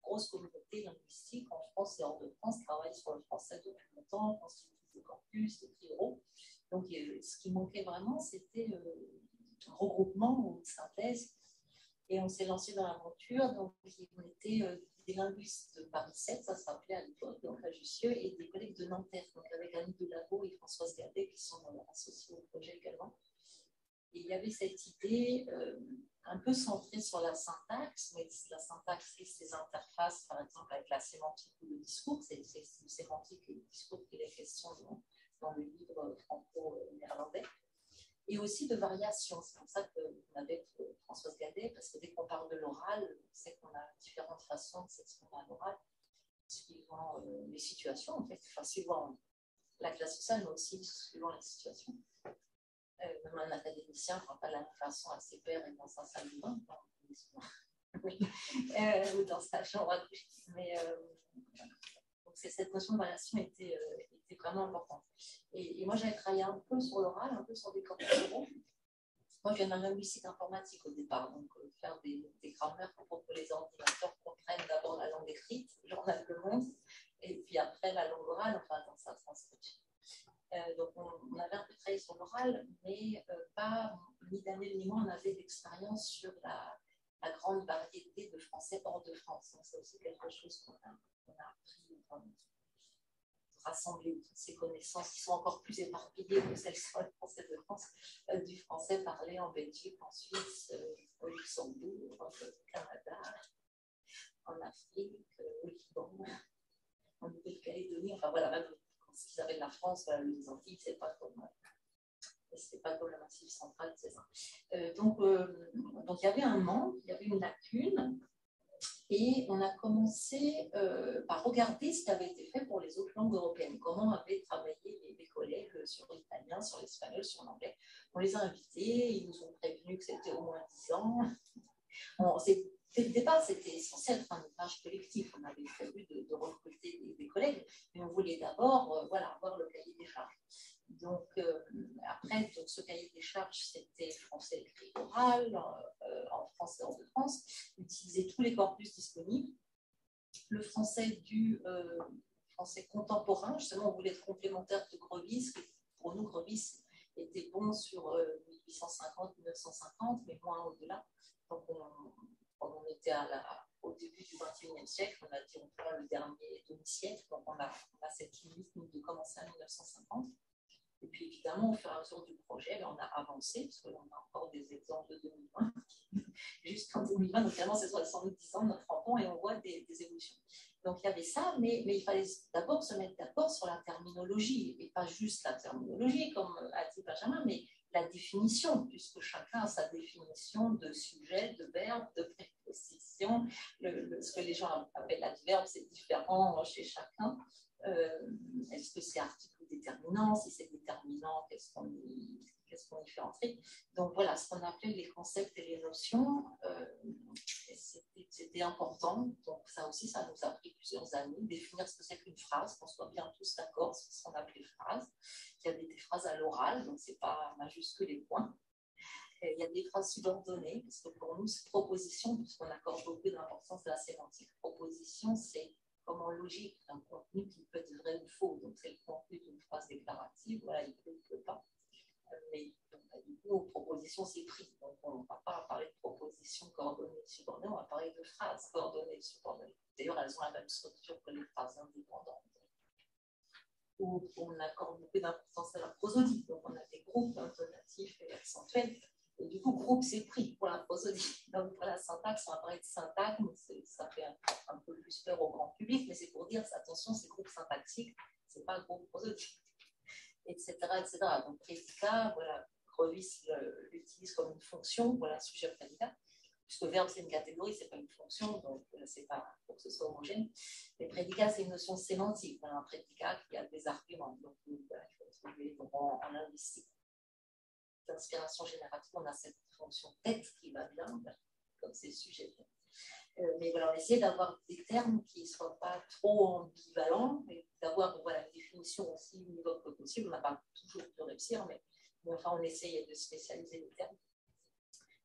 grosse communauté linguistique en France et hors de France travaille sur le français depuis longtemps, constitue des corpus, des bureaux. Donc, ce qui manquait vraiment, c'était un regroupement ou une synthèse. Et on s'est lancé dans l'aventure. Donc, on était des linguistes de Paris 7, ça s'appelait à l'époque, donc à Jussieu, et des collègues de Nanterre, donc avec Annie Delago et Françoise Gadet, qui sont associés au projet également. Et il y avait cette idée un peu centrée sur la syntaxe, mais la syntaxe et ses interfaces, par exemple, avec la sémantique ou le discours, c'est le sémantique et le discours qu'il est question dans le livre franco-néerlandais, et aussi de variations. C'est pour ça qu'on avait Françoise Gadet, parce que dès qu'on parle de l'oral, on sait qu'on a différentes façons de s'exprimer à l'oral, suivant les situations, en fait, enfin, suivant la classe sociale, mais aussi suivant les situations. Même un académicien ne prend pas la même façon à ses pairs et dans sa salle de bain, ou dans sa chambre à coucher. Mais donc cette notion de variation était vraiment importante. Et moi, j'avais travaillé un peu sur l'oral, un peu sur des corpus oraux. Moi, je viens d'un linguistique informatique au départ, donc faire des grammaires pour que les ordinateurs comprennent d'abord la langue écrite, le journal Le Monde, et puis après la langue orale, enfin dans sa transcription. Donc, on avait un peu travaillé sur l'oral, mais pas ni d'année ni moi, on avait d'expérience sur la grande variété de français hors de France. Donc, c'est aussi quelque chose qu'on a appris, rassembler toutes ces connaissances qui sont encore plus éparpillées que celles sur le français de France, du français parlé en Belgique, en Suisse, au Luxembourg, au Canada, en Afrique, au Liban, en Nouvelle-Calédonie, enfin voilà, même ce qu'ils avaient de la France, voilà, les Antilles, c'est pas comme le Massif central, c'est ça. Donc, il y avait un manque, il y avait une lacune, et on a commencé par regarder ce qui avait été fait pour les autres langues européennes, comment avaient travaillé les collègues sur l'italien, sur l'espagnol, sur l'anglais. On les a invités, ils nous ont prévenu que c'était au moins 10 ans. Dès le départ, c'était essentiel de faire une tâche collective. On avait prévu de recruter des collègues, mais on voulait d'abord avoir le cahier des charges. Donc, après, ce cahier des charges, c'était français écrit oral, en France et hors de France, utiliser tous les corpus disponibles. Le français français contemporain, justement, on voulait être complémentaire de Grevis. Pour nous, Grevis était bon sur 1850-1950, mais moins au-delà. Donc, on était au début du XXIe siècle, on a dit on fera le dernier demi-siècle, donc on a cette limite de commencer en 1950. Et puis évidemment, au fur et à mesure du projet, on a avancé, parce qu'on a encore des exemples de 2020. Jusqu'en 2020, notamment, c'est 70 ans, notre enfant, et on voit des évolutions. Donc il y avait ça, mais il fallait d'abord se mettre d'accord sur la terminologie, et pas juste la terminologie, comme a dit Benjamin, mais la définition, puisque chacun a sa définition de sujet, de verbe, de préposition. Ce que les gens appellent l'adverbe, c'est différent chez chacun. Est-ce que c'est article ou déterminant? Si c'est déterminant, qu'est-ce qu'on y fait entrer? Donc voilà, ce qu'on appelait les concepts et les notions, c'était important. Donc ça aussi, ça nous a pris plusieurs années, définir ce que c'est qu'une phrase, qu'on soit bien tous d'accord sur ce qu'on appelait phrase. Il y avait des phrases à l'oral, donc c'est pas majuscule et point. Il y a des phrases subordonnées, parce que pour nous, c'est proposition, puisqu'on accorde beaucoup d'importance à la sémantique. Proposition, c'est comme en logique, un contenu qui peut être vrai ou faux. Donc, c'est le contenu d'une phrase déclarative, voilà, il peut ou peut pas. Mais donc, du coup, proposition, c'est pris. Donc, on ne va pas parler de proposition coordonnée subordonnée, on va parler de phrases coordonnées subordonnées. D'ailleurs, elles ont la même structure que les phrases indépendantes. Où on accorde beaucoup d'importance à la prosodie. Donc, on a des groupes intonatifs et accentuels. Et du coup, groupe, c'est pris pour la prosodie. Donc, pour la syntaxe, on va parler de syntagme. Ça fait un peu plus peur au grand public, mais c'est pour dire, attention, c'est groupe syntaxique, c'est pas groupe prosodique, etc., etc. Donc, prédicat, voilà, Grevis l'utilise comme une fonction, voilà, sujet prédicat. Puisque verbe, c'est une catégorie, c'est pas une fonction, donc c'est pas pour que ce soit homogène. Mais prédicat, c'est une notion sémantique. Voilà, un prédicat qui a des arguments. Donc, voilà, il faut trouver en linguistique. D'inspiration générative, on a cette fonction tête qui va bien, comme c'est sujet. Mais voilà, on essaie d'avoir des termes qui ne soient pas trop ambivalents, et d'avoir une définition aussi univoque que possible. On n'a pas toujours pu réussir, mais enfin, on essaye de spécialiser les termes.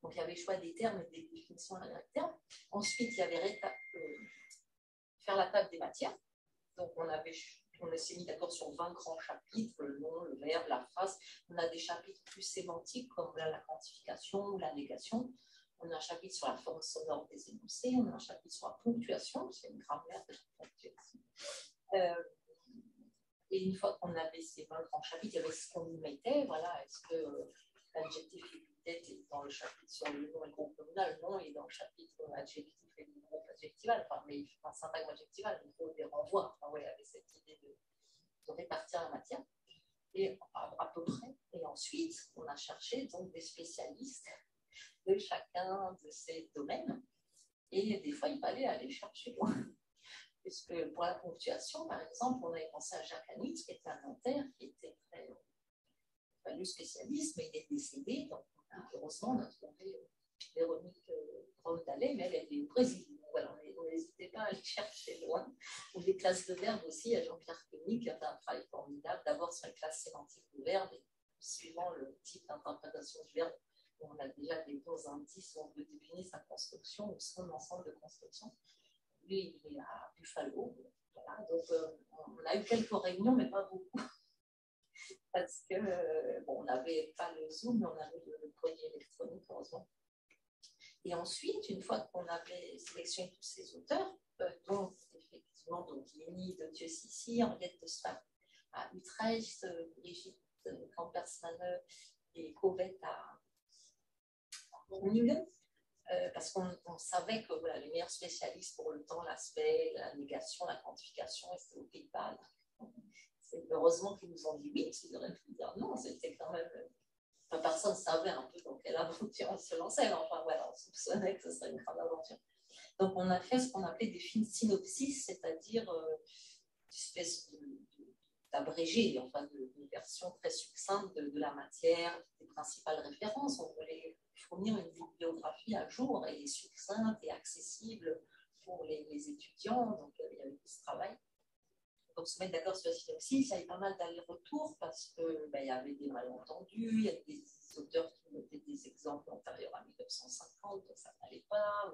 Donc, il y avait le choix des termes et des définitions à la terme. Ensuite, il y avait faire la table des matières. Donc, on s'est mis d'accord sur 20 grands chapitres, le nom, le verbe, la phrase. On a des chapitres plus sémantiques, comme la quantification ou la négation. On a un chapitre sur la forme sonore des énoncés. On a un chapitre sur la ponctuation, c'est une grammaire de la ponctuation. Et une fois qu'on avait ces 20 grands chapitres, il y avait ce qu'on y mettait. Voilà, est-ce que l'adjectif épithète est dans le chapitre sur le nom et le groupe nominal? Non, il est dans le chapitre adjectif et le groupe adjectival. Enfin, mais un syntagme adjectival, il faut des renvois. Enfin, ouais, avec cette idée de répartir la matière. Et à peu près. Et ensuite, on a cherché donc des spécialistes de chacun de ces domaines. Et des fois, il fallait aller chercher loin. Puisque pour la ponctuation, par exemple, on avait pensé à Jacques Anitz, qui était un Nanterre, qui était très le spécialiste, mais il est décédé. Donc, heureusement, on a trouvé Véronique Grande-Dallet, mais elle est au Brésil. Donc, voilà, on n'hésitait pas à aller chercher loin. Ou les classes de verbes aussi, à Jean-Pierre Koenig, qui a fait un travail formidable, d'abord sur les classes sémantiques du verbe, et suivant le type d'interprétation du verbe, on a déjà des bons indices où on peut deviner sa construction ou son ensemble de constructions. Lui, il est à Buffalo. Voilà. Donc, on a eu quelques réunions, mais pas beaucoup. Parce que, on n'avait pas le Zoom, mais on avait le courrier électronique, heureusement. Et ensuite, une fois qu'on avait sélectionné tous ces auteurs, dont effectivement Lénie de Dieu-Sissi, Henriette de Spa à Utrecht, Brigitte Kampersmann et Covette à Groningen, parce qu'on savait que les meilleurs spécialistes pour le temps, l'aspect, la négation, la quantification, c'était aux Pays-Bas. Heureusement qu'ils nous ont dit oui, parce qu'ils auraient pu dire non, c'était quand même. Enfin, personne ne savait un peu dans quelle aventure on se lançait, mais enfin voilà, on soupçonnait que ce serait une grande aventure. Donc on a fait ce qu'on appelait des synopsis, c'est-à-dire une espèce d'abrégé, enfin de version très succincte de la matière, des principales références. On voulait fournir une bibliographie à jour et succincte et accessible pour les étudiants. Donc il y avait tout ce travail. Donc se mettre d'accord sur la synopsis, il y avait pas mal d'allers-retours parce qu'il y avait des malentendus, il y a des auteurs qui mettaient des exemples antérieurs à 1950, donc ça n'allait pas,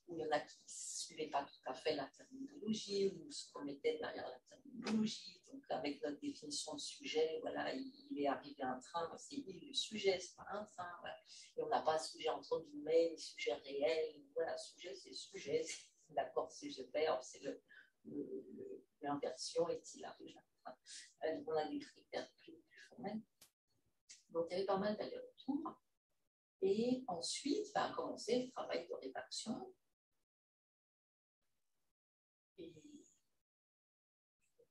ou il y en a qui ne suivaient pas tout à fait la terminologie, ou se remettaient derrière la terminologie. Donc avec notre définition de sujet, voilà, il est arrivé un train, c'est il le sujet, c'est pas un train, voilà. Et on n'a pas un sujet entre guillemets, un sujet réel, voilà, sujet c'est sujet, c'est l'accord sujet-verbe, c'est l'inversion est-il arrivé. On a des critères plus formels. Donc, il y avait pas mal d'allers-retours. Et ensuite, a commencé le travail de rédaction. Et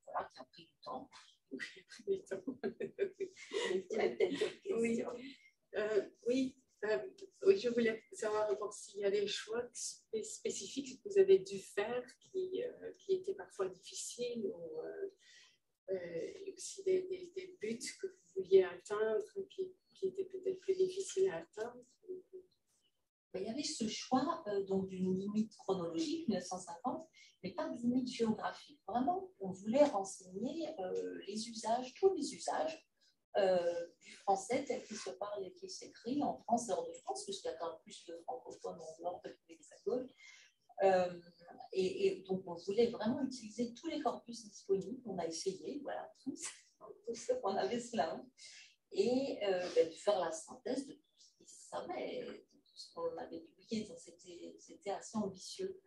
voilà, qui a pris du temps. Oui, je voulais savoir s'il y a des choix spécifiques que vous avez dû faire qui étaient parfois difficiles ou aussi des buts que vous vouliez atteindre qui étaient peut-être plus difficiles à atteindre. Il y avait ce choix donc d'une limite chronologique, 1950, mais pas de limite géographique. Vraiment, on voulait renseigner les usages, tous les usages du français tel qu'il se parle et qu'il s'écrit en France et hors de France, puisqu'il y a quand même plus de francophones en dehors de l'Hexagone. Et donc, on voulait vraiment utiliser tous les corpus disponibles. On a essayé, voilà, tous ceux qu'on avait sous la main, et de faire la synthèse de tout ce qu'ils savaient, de tout ce qu'on avait publié. Donc, c'était assez ambitieux.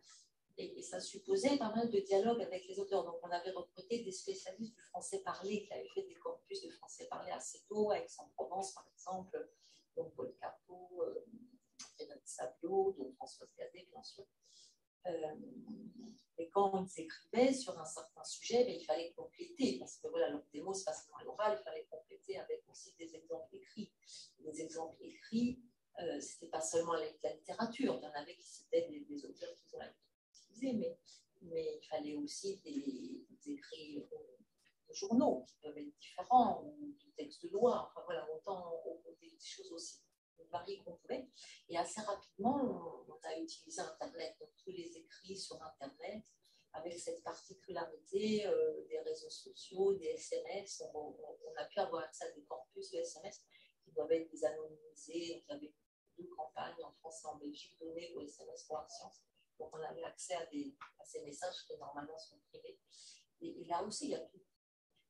Et ça supposait pas mal de dialogue avec les auteurs. Donc, on avait recruté des spécialistes du français parlé qui avaient fait des corpus de français parlé assez tôt, à Aix-en-Provence, par exemple, donc Paul Capot, René Sablot, donc Françoise Gazet, bien sûr. Et quand ils écrivaient sur un certain sujet, il fallait compléter, parce que voilà, leur démo, c'est pas seulement à l'oral, il fallait compléter avec aussi des exemples écrits. Les exemples écrits, c'était pas seulement la littérature, il y en avait qui c'était des auteurs qui ont utilisé, mais il fallait aussi des écrits de journaux qui peuvent être différents, ou du texte de loi, enfin voilà, autant des choses aussi variées qu'on pouvait. Et assez rapidement, on a utilisé Internet, donc tous les écrits sur Internet, avec cette particularité des réseaux sociaux, des SMS. On a pu avoir accès à des corpus de SMS qui doivent être désanonymisés. Donc, il y avait deux campagnes en France et en Belgique données au SMS pour la science. Donc, on avait accès à ces messages qui normalement sont privés. Et là aussi, il y a toute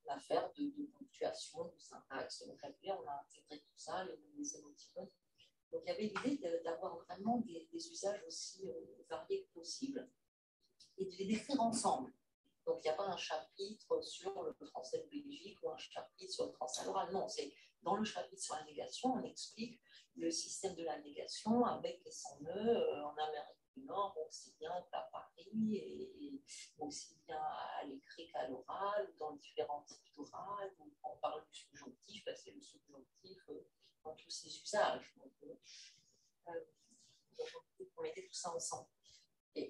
l'affaire de ponctuation, de syntaxe, de vocabulaire. On a intégré tout ça, les émoticônes. Donc, il y avait l'idée d'avoir vraiment des usages aussi variés que possible et de les décrire ensemble. Donc, il n'y a pas un chapitre sur le français de Belgique ou un chapitre sur le français à l'oral. Non, c'est dans le chapitre sur la négation, on explique le système de la négation avec et sans nœud en Amérique du Nord, aussi bien qu'à Paris et aussi bien à l'écrit qu'à l'oral, dans différents types d'oral. On parle du subjonctif, c'est le subjonctif dans tous ses usages. Donc, on mettait tout ça ensemble.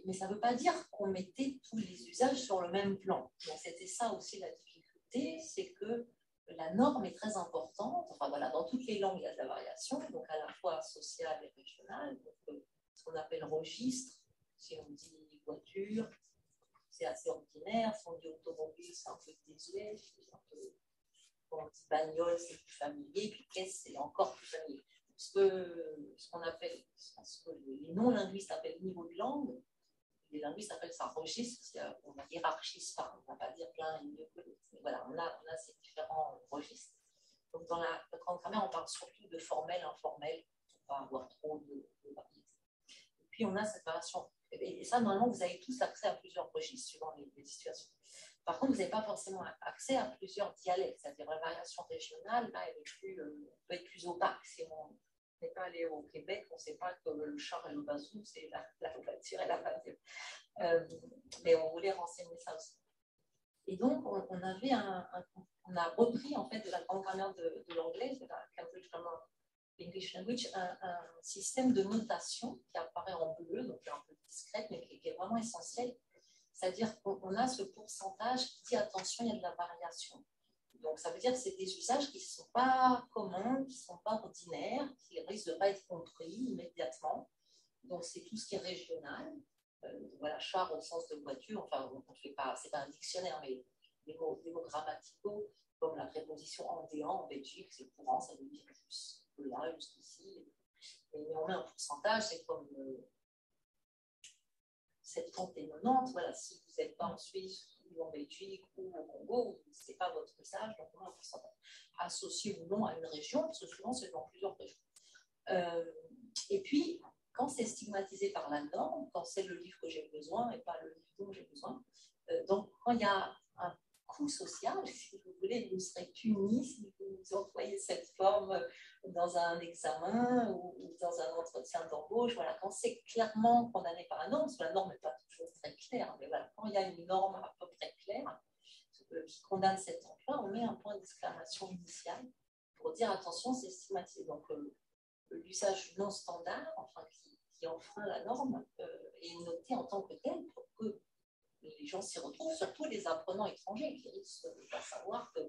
Mais ça ne veut pas dire qu'on mettait tous les usages sur le même plan. Donc, c'était ça aussi la difficulté, c'est que la norme est très importante. Enfin voilà, dans toutes les langues, il y a de la variation, donc à la fois sociale et régionale. Donc, ce qu'on appelle registre, si on dit voiture, c'est assez ordinaire. Si on dit automobile, c'est un peu désuet. Quand on dit bagnole, c'est plus familier. Puis caisse, c'est encore plus familier. Ce qu'on appelle, ce que les non-linguistes appellent niveau de langue, les linguistes appellent ça registre, on ne hiérarchise pas, on ne va pas dire l'un est mieux que l'autre. Voilà, on a ces différents registres. Donc, dans la grande grammaire, on parle surtout de formel, informel, pour ne pas avoir trop de variété. Et puis, on a cette variation. Et ça, normalement, vous avez tous accès à plusieurs registres suivant les situations. Par contre, vous n'avez pas forcément accès à plusieurs dialectes, c'est-à-dire la variation régionale, là, peut être plus opaque. Si on n'est pas allé au Québec, on ne sait pas que le char et le bazou, c'est la voiture et la voiture. Mais on voulait renseigner ça aussi. Et donc, on a repris en fait de la grande grammaire de l'anglais, de la Cambridge Grammar English Language, un système de notation qui apparaît en bleu, donc un peu discrète, mais qui est vraiment essentiel. C'est-à-dire qu'on a ce pourcentage qui dit attention, il y a de la variation. Donc, ça veut dire que c'est des usages qui ne sont pas communs, qui ne sont pas ordinaires, qui risquent de ne pas être compris immédiatement. Donc, c'est tout ce qui est régional. Voilà, char au sens de voiture, enfin, on fait pas, c'est pas un dictionnaire, mais les mots grammaticaux, comme la préposition en Belgique, c'est courant, ça veut dire juste là, jusqu'ici. Mais on met un pourcentage, c'est comme 70 et 90. Voilà, si vous n'êtes pas en Suisse ou en Belgique ou au Congo, ce n'est pas votre message, donc on met un pourcentage. Associé ou non à une région, parce que souvent c'est dans plusieurs régions. Et puis, quand c'est stigmatisé par la norme, quand c'est le livre que j'ai besoin et pas le livre dont j'ai besoin, donc quand il y a un coût social, si vous voulez, vous serez puni si vous employez cette forme dans un examen ou dans un entretien d'embauche. Voilà, quand c'est clairement condamné par la norme, parce que la norme n'est pas toujours très claire, mais voilà, quand il y a une norme à peu près claire qui condamne cet emploi, on met un point d'exclamation initial pour dire attention, c'est stigmatisé. Donc, l'usage non standard, enfin qui enfreint la norme, est noté en tant que tel pour que les gens s'y retrouvent, surtout les apprenants étrangers qui risquent de ne pas savoir que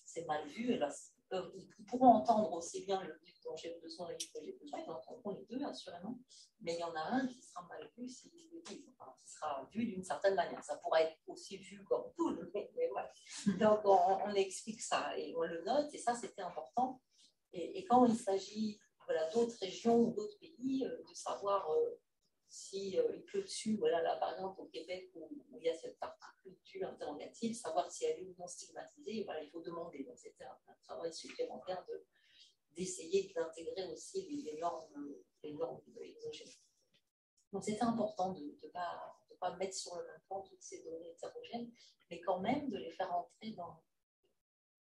c'est mal vu. Et là, ils pourront entendre aussi bien le livre dont j'ai besoin et le livre que j'ai besoin, ils entendront les deux, assurément, mais il y en a un qui sera mal vu qui sera vu d'une certaine manière. Ça pourra être aussi vu comme tout, mais voilà. Donc, on explique ça et on le note, et ça, c'était important. Et quand il s'agit d'autres régions ou d'autres pays, de savoir si il pleut dessus, voilà, là par exemple au Québec où il y a cette particule interrogative, savoir si elle est ou non stigmatisée, voilà, il faut demander. Donc c'était un travail supplémentaire d'essayer d'intégrer aussi les normes exogènes. Donc c'était important de ne pas mettre sur le même plan toutes ces données hétérogènes, mais quand même de les faire entrer dans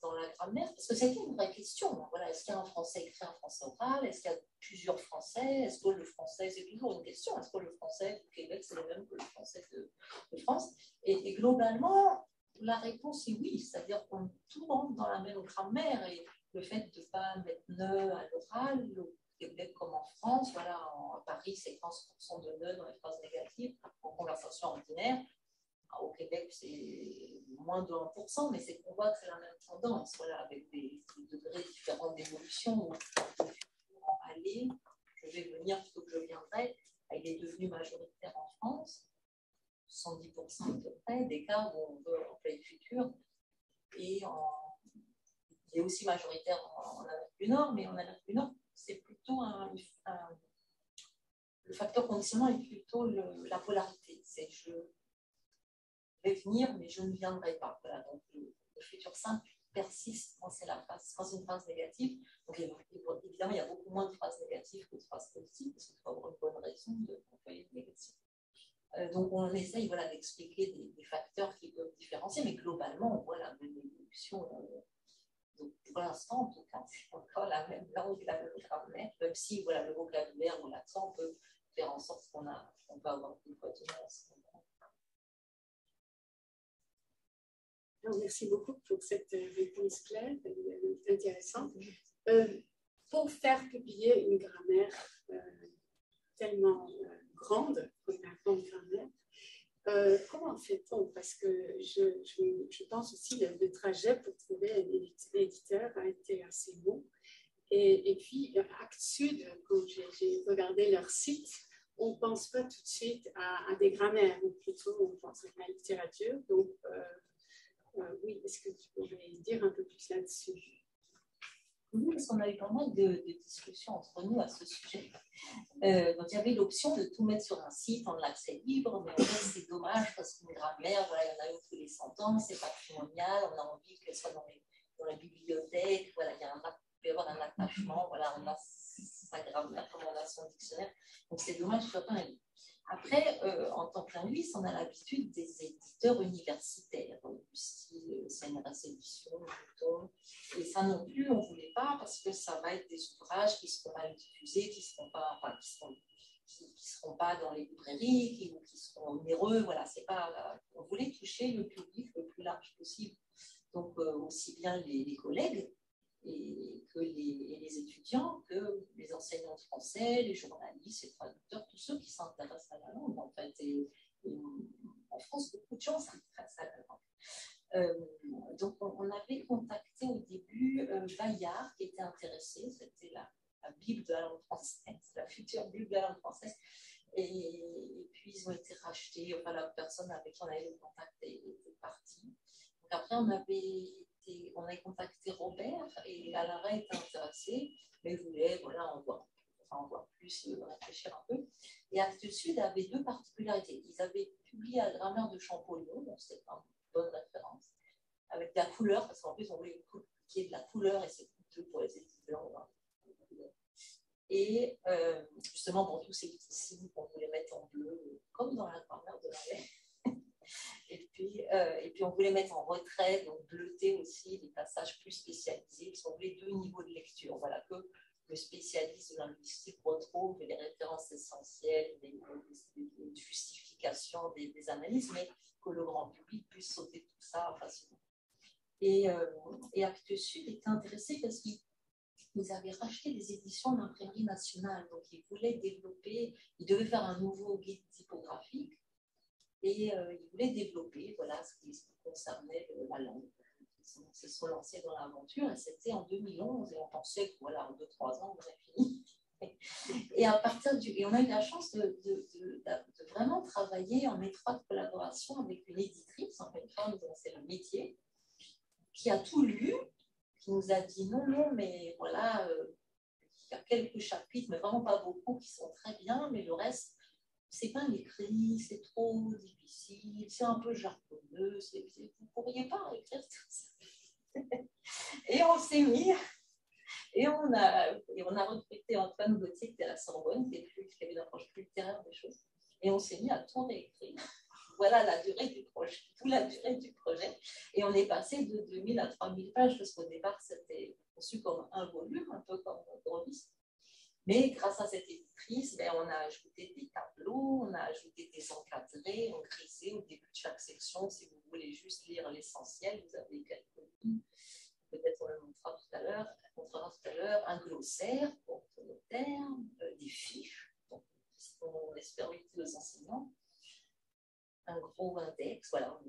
la grammaire, parce que c'était une vraie question. Voilà, est-ce qu'il y a un français écrit, un français oral? Est-ce qu'il y a plusieurs français? Est-ce que le français, c'est toujours une question, est-ce que le français du Québec, c'est le même que le français de France? Et globalement, la réponse est oui, c'est-à-dire qu'on tout rentre dans la même grammaire, et le fait de ne pas mettre ne à l'oral, au Québec comme en France, voilà, à Paris, c'est 15% de ne dans les phrases négatives, en conversation ordinaire. Au Québec, c'est moins de 1%, mais c'est qu'on voit que c'est la même tendance, voilà, avec des degrés différents d'évolution. En aller, je vais venir plutôt que je viendrai, il est devenu majoritaire en France, 70% à peu près, des cas où on veut employer le futur, et il est aussi majoritaire en Amérique du Nord, mais en Amérique du Nord, c'est plutôt le facteur conditionnement est plutôt la polarité, c'est je vais venir, mais je ne viendrai pas. Voilà, donc le futur simple persiste quand c'est une phrase négative. Donc évidemment, il y a beaucoup moins de phrases négatives que de phrases positives, parce qu'il faut avoir une bonne raison d'employer le négatif. Donc on essaye d'expliquer des facteurs qui peuvent différencier, mais globalement, on voit la même évolution. Donc pour l'instant, en tout cas, c'est encore la même langue, la même grammaire, même si le vocabulaire ou l'accent peut faire en sorte qu'on peut avoir des fois de nuances. Merci beaucoup pour cette réponse claire et intéressante. Pour faire publier une grammaire tellement grande comme la grande grammaire, comment fait-on? Parce que je pense aussi que le trajet pour trouver un éditeur a été assez long. Et puis, Actes Sud, quand j'ai regardé leur site, on ne pense pas tout de suite à des grammaires, ou plutôt on pense à la littérature. Donc, oui, est-ce que tu pourrais dire un peu plus là-dessus? Oui, parce qu'on a eu pas mal de discussions entre nous à ce sujet. Donc, il y avait l'option de tout mettre sur un site en accès libre, mais en fait, c'est dommage parce qu'une grammaire, il y en a une tous les 100 ans, c'est patrimonial, on a envie qu'elle soit dans les bibliothèques, il peut y avoir un attachement, on a sa grammaire comme on a son dictionnaire, donc c'est dommage que ce soit pas un livre. Après, en tant que linguiste, on a l'habitude des éditeurs universitaires, du style CNRS Édition, Newton, et ça non plus, on ne voulait pas parce que ça va être des ouvrages qui seront mal diffusés, qui ne seront pas dans les librairies, qui seront onéreux. Voilà, c'est pas. On voulait toucher le public le plus large possible. Donc, aussi bien les collègues que les étudiants, que les enseignants de français, les journalistes, les traducteurs, tous ceux qui s'intéressent à la langue, en fait. Et en France, beaucoup de gens s'intéressent à la langue. Donc, on avait contacté au début Bayard, qui était intéressé, c'était la Bible de la langue française, la future Bible de la langue française. Et puis, ils ont été rachetés. Enfin, la personne avec qui on avait le contact était partie. Donc, après, on a contacté Robert et Alain était intéressé, mais il voulait, voilà, on voit plus, réfléchir un peu. Et Actes Sud avait deux particularités. Ils avaient publié la grammaire de Champollion, donc c'était une bonne référence, avec de la couleur, parce qu'en plus, on voulait qu'il y ait de la couleur et c'est coûteux pour les étudiants. Et justement, pour tous ces petits signes qu'on voulait mettre en bleu, comme dans la grammaire de la et puis, on voulait mettre en retrait, donc bleuter aussi les passages plus spécialisés, parce qu'on voulait deux niveaux de lecture. Voilà, que le spécialiste de linguistique retrouve les références essentielles, les justifications des analyses, mais que le grand public puisse sauter tout ça facilement. Et Actes Sud était intéressé parce qu'ils avaient racheté des éditions de l'Imprimerie nationale, donc ils voulaient développer, ils devaient faire un nouveau guide typographique, et ils voulaient développer voilà, ce qui concernait la langue. Ils se sont lancés dans l'aventure, et c'était en 2011, et on pensait que voilà, en 2-3 ans, on aurait fini. Et on a eu la chance de vraiment travailler en étroite collaboration avec une éditrice, en fait, une femme dont c'est le métier, qui a tout lu, qui nous a dit non, mais voilà, il y a quelques chapitres, mais vraiment pas beaucoup, qui sont très bien, mais le reste, c'est pas écrit, c'est trop difficile, c'est un peu jargonneux, vous ne pourriez pas écrire tout ça. Et on s'est mis, et on a recruté Antoine Gauthier, qui était à la Sorbonne, qui avait une approche plus littéraire des choses, et on s'est mis à tout réécrire. Voilà la durée du projet, toute la durée du projet. Et on est passé de 2000 à 3000 pages, parce qu'au départ, c'était conçu comme un volume, un peu comme Grovis. Mais grâce à cette éditrice, on a ajouté des tableaux, on a ajouté des encadrés, on grisait au début de chaque section. Si vous voulez juste lire l'essentiel, vous avez quelques lignes. Peut-être on le montrera tout à l'heure. Un glossaire pour tous nos termes, des fiches, donc, on espère utile aux enseignants. Un gros index, voilà,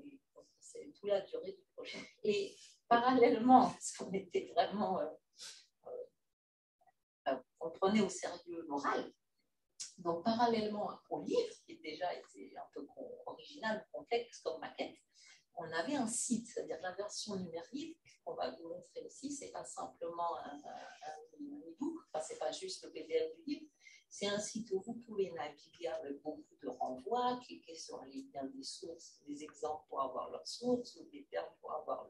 c'est toute la durée du projet. Et parallèlement, parce qu'on était vraiment, on prenait au sérieux l'oral, donc parallèlement au livre, qui déjà était un peu original, complexe comme maquette, on avait un site, c'est-à-dire la version numérique, qu'on va vous montrer aussi, c'est pas simplement un e-book, enfin, c'est pas juste le PDF du livre, c'est un site où vous pouvez naviguer avec beaucoup de renvois, cliquer sur les liens des sources, des exemples pour avoir leurs sources, ou des termes pour avoir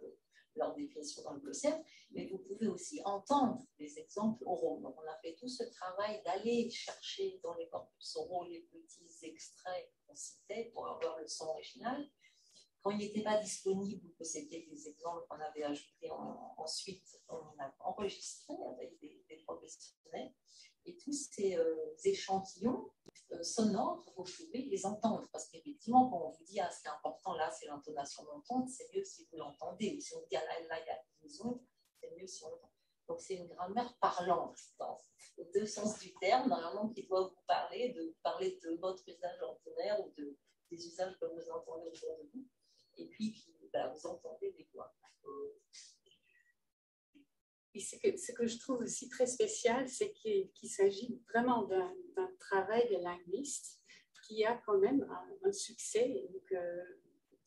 leur définition dans le glossaire, mais vous pouvez aussi entendre des exemples oraux. Donc, on a fait tout ce travail d'aller chercher dans les corpus oraux les petits extraits qu'on citait pour avoir le son original. Quand il n'était pas disponible, que c'était des exemples qu'on avait ajoutés ensuite, on a enregistré avec des professionnels. Et tous ces échantillons sonores, vous pouvez les entendre. Parce qu'effectivement, quand on vous dit ce qui est important là, c'est l'intonation montante, c'est mieux si vous l'entendez. Ou si on dit là, il y a une liaison, c'est mieux si on l'entend. Donc, c'est une grammaire parlante, dans les deux sens du terme, normalement, qui doit vous parler de votre usage ordinaire ou des usages que vous entendez autour de vous. Et puis, vous entendez des voix. Et ce que je trouve aussi très spécial, c'est qu'il s'agit vraiment d'un travail de linguiste qui a quand même un succès. Donc,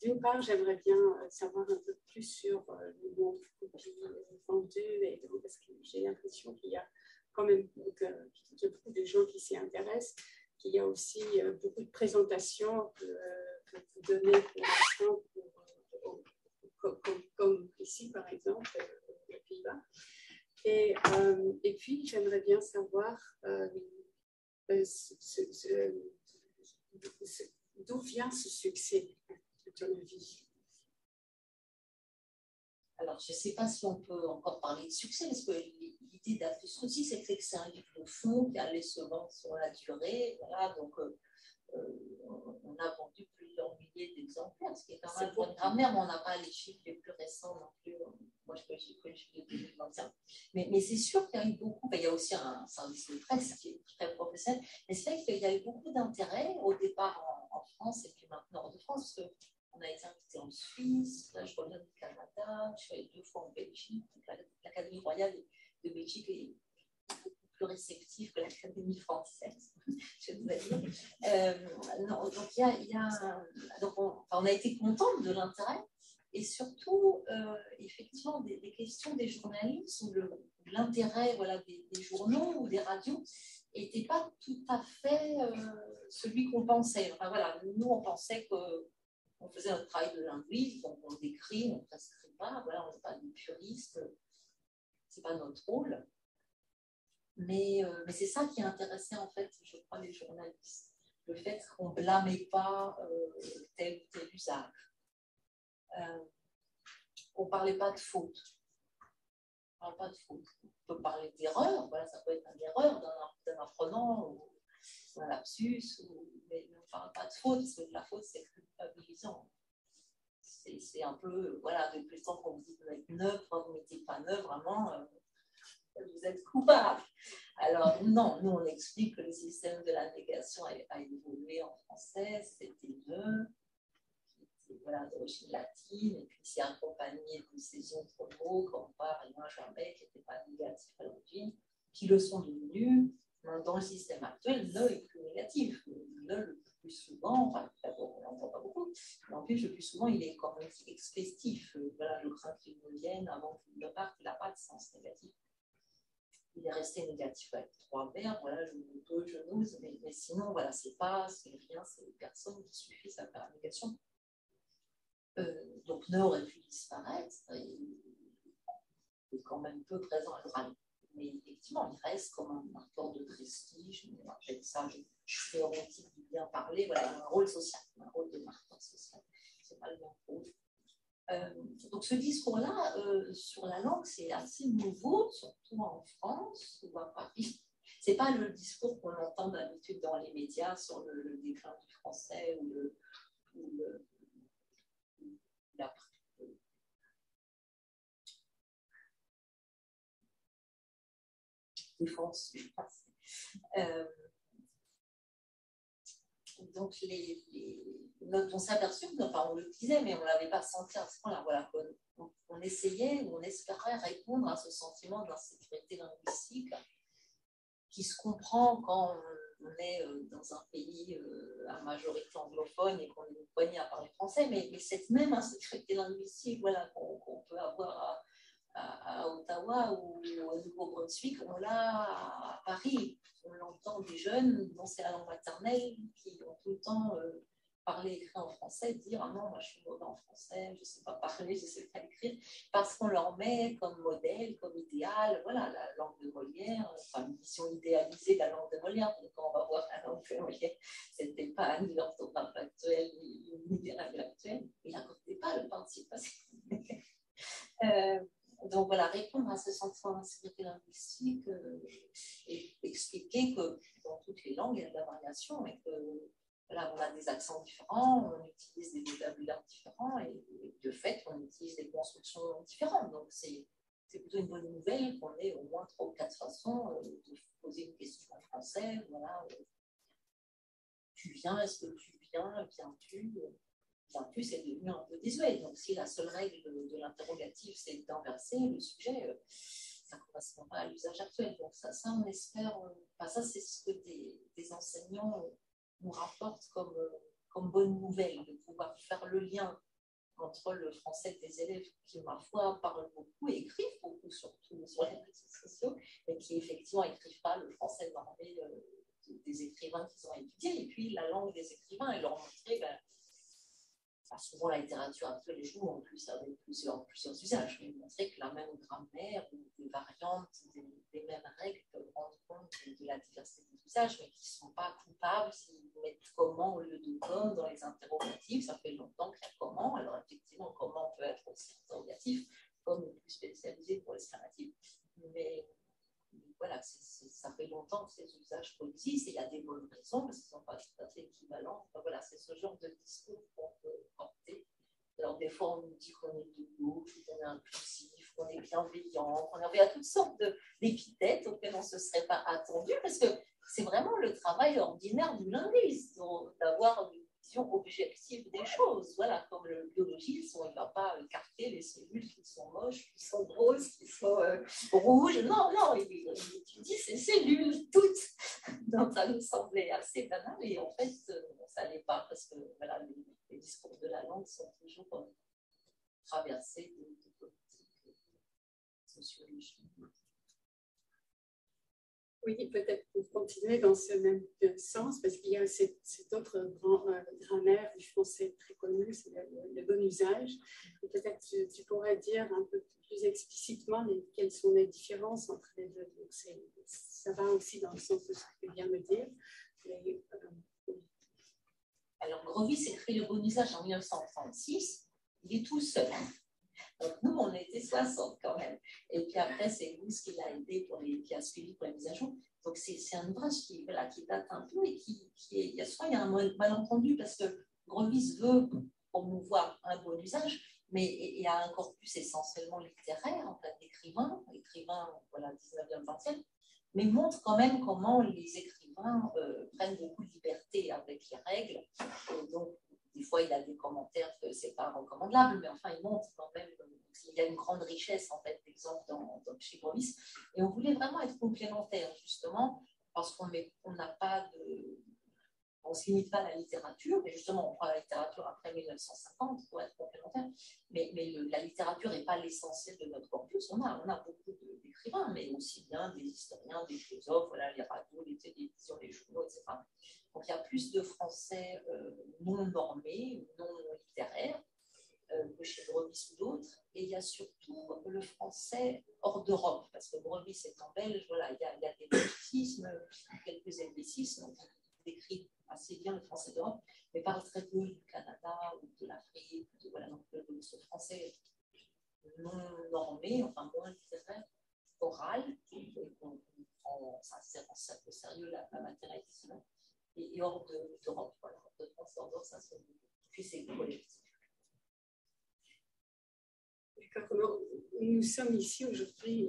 d'une part, j'aimerais bien savoir un peu plus sur le nombre de copies vendues, parce que j'ai l'impression qu'il y a quand même beaucoup de gens qui s'y intéressent, qu'il y a aussi beaucoup de présentations que vous donnez pour l'instant, comme ici, par exemple, aux Pays-Bas. Et puis, j'aimerais bien savoir d'où vient ce succès, à ton avis. Alors, je ne sais pas si on peut encore parler de succès, parce que l'idée d'Actes Sud aussi, c'est que c'est un livre de fond qui allait se vendre sur la durée. Voilà, donc, on a vendu plusieurs milliers d'exemplaires, ce qui est quand même bonne grammaire, mais on n'a pas les chiffres les plus récents non plus. Moi, je connais les chiffres de 2021. Mais c'est sûr qu'il y a eu beaucoup. Il y a aussi un service de presse qui est très professionnel. Mais c'est vrai qu'il y a eu beaucoup d'intérêt au départ en France et puis maintenant hors de France, parce qu'on a été invité en Suisse, là je reviens du Canada, je suis allée 2 fois en Belgique, l'Académie royale de Belgique est plus réceptive que l'Académie française, je dois dire. Non, donc on a été contente de l'intérêt et surtout, effectivement, des questions des journalistes ou l'intérêt des journaux ou des radios n'était pas tout à fait celui qu'on pensait. Enfin, voilà, nous, on pensait qu'on faisait notre travail de linguiste, donc on décrit, on ne prescrit pas, voilà, on n'est pas des puristes, ce n'est pas notre rôle. Mais c'est ça qui intéressait en fait, je crois, les journalistes. Le fait qu'on ne blâmait pas tel ou tel usage. On ne parlait pas de faute. On ne parle pas de faute. On peut parler d'erreur, voilà, ça peut être une erreur d'un apprenant ou un lapsus, mais on ne parle pas de faute, parce que la faute, c'est culpabilisant. C'est un peu, voilà, depuis le temps qu'on vous dit que vous êtes neuf, quand vous ne mettez pas neuf, vraiment. Vous êtes coupable. Alors non, nous on explique que le système de la négation a évolué en français, c'était voilà, d'origine latine, et puis c'est accompagné de ces autres mots comme pas, rien, jamais, qui n'étaient pas négatifs à l'origine, qui le sont devenus. Dans le système actuel, le est plus négatif. Le plus souvent, enfin, d'abord, on n'en voit pas beaucoup, mais en plus, le plus souvent, il est quand même expécitif. Voilà, je crains qu'il ne vienne avant qu'il ne parte, il n'a pas de sens négatif. Il est resté négatif avec 3 verbes, voilà, je peux, je n'ose, mais sinon, voilà, c'est pas, c'est rien, c'est personne qui suffit à faire la négation. Donc, ne aurait pu disparaître, il est quand même peu présent à l'oral. Mais effectivement, il reste comme un marqueur de prestige, mais après ça, je fais érotique de bien parler, voilà, un rôle social, un rôle de marqueur social, c'est pas le même rôle. Donc ce discours-là sur la langue, c'est assez nouveau, surtout en France ou à Paris. Ce n'est pas le discours qu'on entend d'habitude dans les médias sur le déclin du français ou la défense du français. Donc, on s'est aperçu, enfin, on le disait, mais on ne l'avait pas senti à ce point-là, voilà, qu'on essayait ou on espérait répondre à ce sentiment d'insécurité linguistique qui se comprend quand on est dans un pays à majorité anglophone et qu'on est une poignée à parler français, mais cette même insécurité linguistique, voilà, qu'on peut avoir à Ottawa ou au Nouveau-Brunswick, on l'a à Paris. On l'entend des jeunes dont c'est la langue maternelle qui ont tout le temps parlé, écrit en français, dire ah non, moi je suis mauvais en français, je ne sais pas parler, je ne sais pas écrire, parce qu'on leur met comme modèle, comme idéal, voilà, la langue de Molière, enfin une vision idéalisée de la langue de Molière. Donc quand on va voir la langue de Molière, ce n'était pas ni l'orthographe actuelle, ni les règles actuelles, il n'accordait pas le participe passé. Donc voilà, répondre à ce sentiment d'insécurité linguistique et expliquer que dans toutes les langues, il y a de la variation et que voilà, on a des accents différents, on utilise des vocabulaires différents et de fait, on utilise des constructions différentes. Donc c'est plutôt une bonne nouvelle qu'on ait au moins 3 ou 4 façons de poser une question en français. Voilà, tu viens, est-ce que tu viens, viens-tu Viens-tu, c'est devenu un peu désuet. Donc, si la seule règle de l'interrogatif, c'est d'inverser le sujet, ça ne correspond pas à l'usage actuel. Donc, ça on espère. Enfin, ça, c'est ce que des enseignants nous rapportent comme bonne nouvelle, de pouvoir faire le lien entre le français des élèves qui, ma foi, parlent beaucoup et écrivent beaucoup, surtout sur les réseaux sociaux, mais qui, effectivement, n'écrivent pas le français normé des écrivains qu'ils ont étudiés. Et puis, la langue des écrivains, et leur montrer. Souvent, la littérature actuelle joue en plus avec plusieurs usages, mais montrer que la même grammaire ou des variantes des mêmes règles peuvent rendre compte de la diversité des usages, mais qui ne sont pas coupables s'ils mettent comment au lieu de comme dans les interrogatifs. Ça fait longtemps qu'il y a comment. Alors, effectivement, comment peut être aussi interrogatif, comme le plus spécialisé pour l'exclamatif. Mais voilà, ça fait longtemps que ces usages coexistent et il y a des bonnes raisons parce qu'ils ne sont pas tout à fait équivalents. quand on nous dit qu'on est de gauche, qu'on est inclusif, qu'on est bienveillant, qu'on a toutes sortes d'épithètes auxquelles on ne se serait pas attendu, parce que c'est vraiment le travail ordinaire du linguiste, d'avoir une vision objective des choses. Voilà, comme le biologiste, on ne va pas écarter les cellules qui sont moches, qui sont grosses, qui sont rouges. Non, non, il étudie ces cellules toutes. Donc ça nous semblait assez banal, et en fait, ça n'est pas, parce que voilà, les discours de la langue sont toujours traversés de politiques sociologiques. Oui, peut-être pour continuer dans ce même sens, parce qu'il y a cet autre grammaire du français très connu, c'est le bon usage. Peut-être tu pourrais dire un peu plus explicitement quelles sont les différences entre les deux. Donc ça va aussi dans le sens de ce que tu viens de dire. Mais, alors, Grovis écrit le bon usage en 1936, il est tout seul. Donc, nous, on était 60 quand même. Et puis après, c'est Gousse qui l'a aidé, qui a suivi pour la mise à jour. Donc, c'est un ouvrage qui date un peu et il y a un malentendu parce que Grovis veut promouvoir un bon usage, mais il y a un corpus essentiellement littéraire, en fait, d'écrivains, voilà, 19e, 20e, mais montre quand même comment les écrivains prennent beaucoup de liberté avec les règles. Et donc, des fois, il a des commentaires que ce n'est pas recommandable, mais enfin, il montre quand même qu'il y a une grande richesse en fait, d'exemples chez Grovis. Et on voulait vraiment être complémentaires, justement, parce qu'on n'a pas de. On ne se limite pas à la littérature, mais justement, on prend la littérature après 1950 pour être complémentaire. Mais la littérature n'est pas l'essentiel de notre corpus. On a beaucoup d'écrivains, mais aussi bien des historiens, des philosophes, voilà, les radios, les télévisions, les journaux, etc. Donc, il y a plus de français non normés, non littéraires, que chez Grovis ou d'autres. Et il y a surtout le français hors d'Europe, parce que Grovis étant belge, voilà, il y a des belgicismes, quelques helvétismes, donc il décrit assez bien le français d'Europe, mais parle très peu du Canada ou de l'Afrique. Voilà, donc ce français non normé, enfin moins littéraire, oral, et on prend ça au sérieux la matière ici, et hors d'Europe, voilà, hors de France, hors d'Europe, ça c'est puis c'est collectif. D'accord. Nous sommes ici aujourd'hui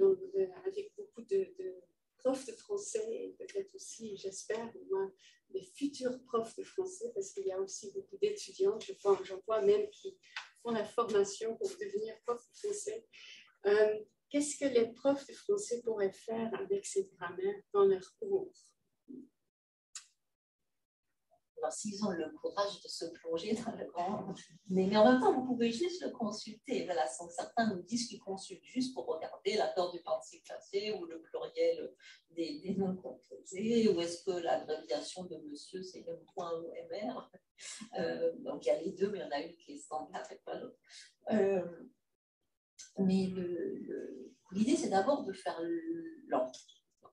avec beaucoup de profs de français et peut-être aussi, j'espère, des futurs profs de français, parce qu'il y a aussi beaucoup d'étudiants, j'en vois même qui font la formation pour devenir prof de français. Qu'est-ce que les profs de français pourraient faire avec cette grammaire dans leur cours? Alors, s'ils ont le courage de se plonger dans le grand, mais en même temps, vous pouvez juste le consulter. Voilà, certains nous disent qu'ils consultent juste pour regarder l'accord du participe passé ou le pluriel des noms composés, ou est-ce que l'abréviation de monsieur, c'est M.OMR. Donc, il y a les deux, mais il y en a une qui est standard et pas l'autre. Mais l'idée, c'est d'abord de faire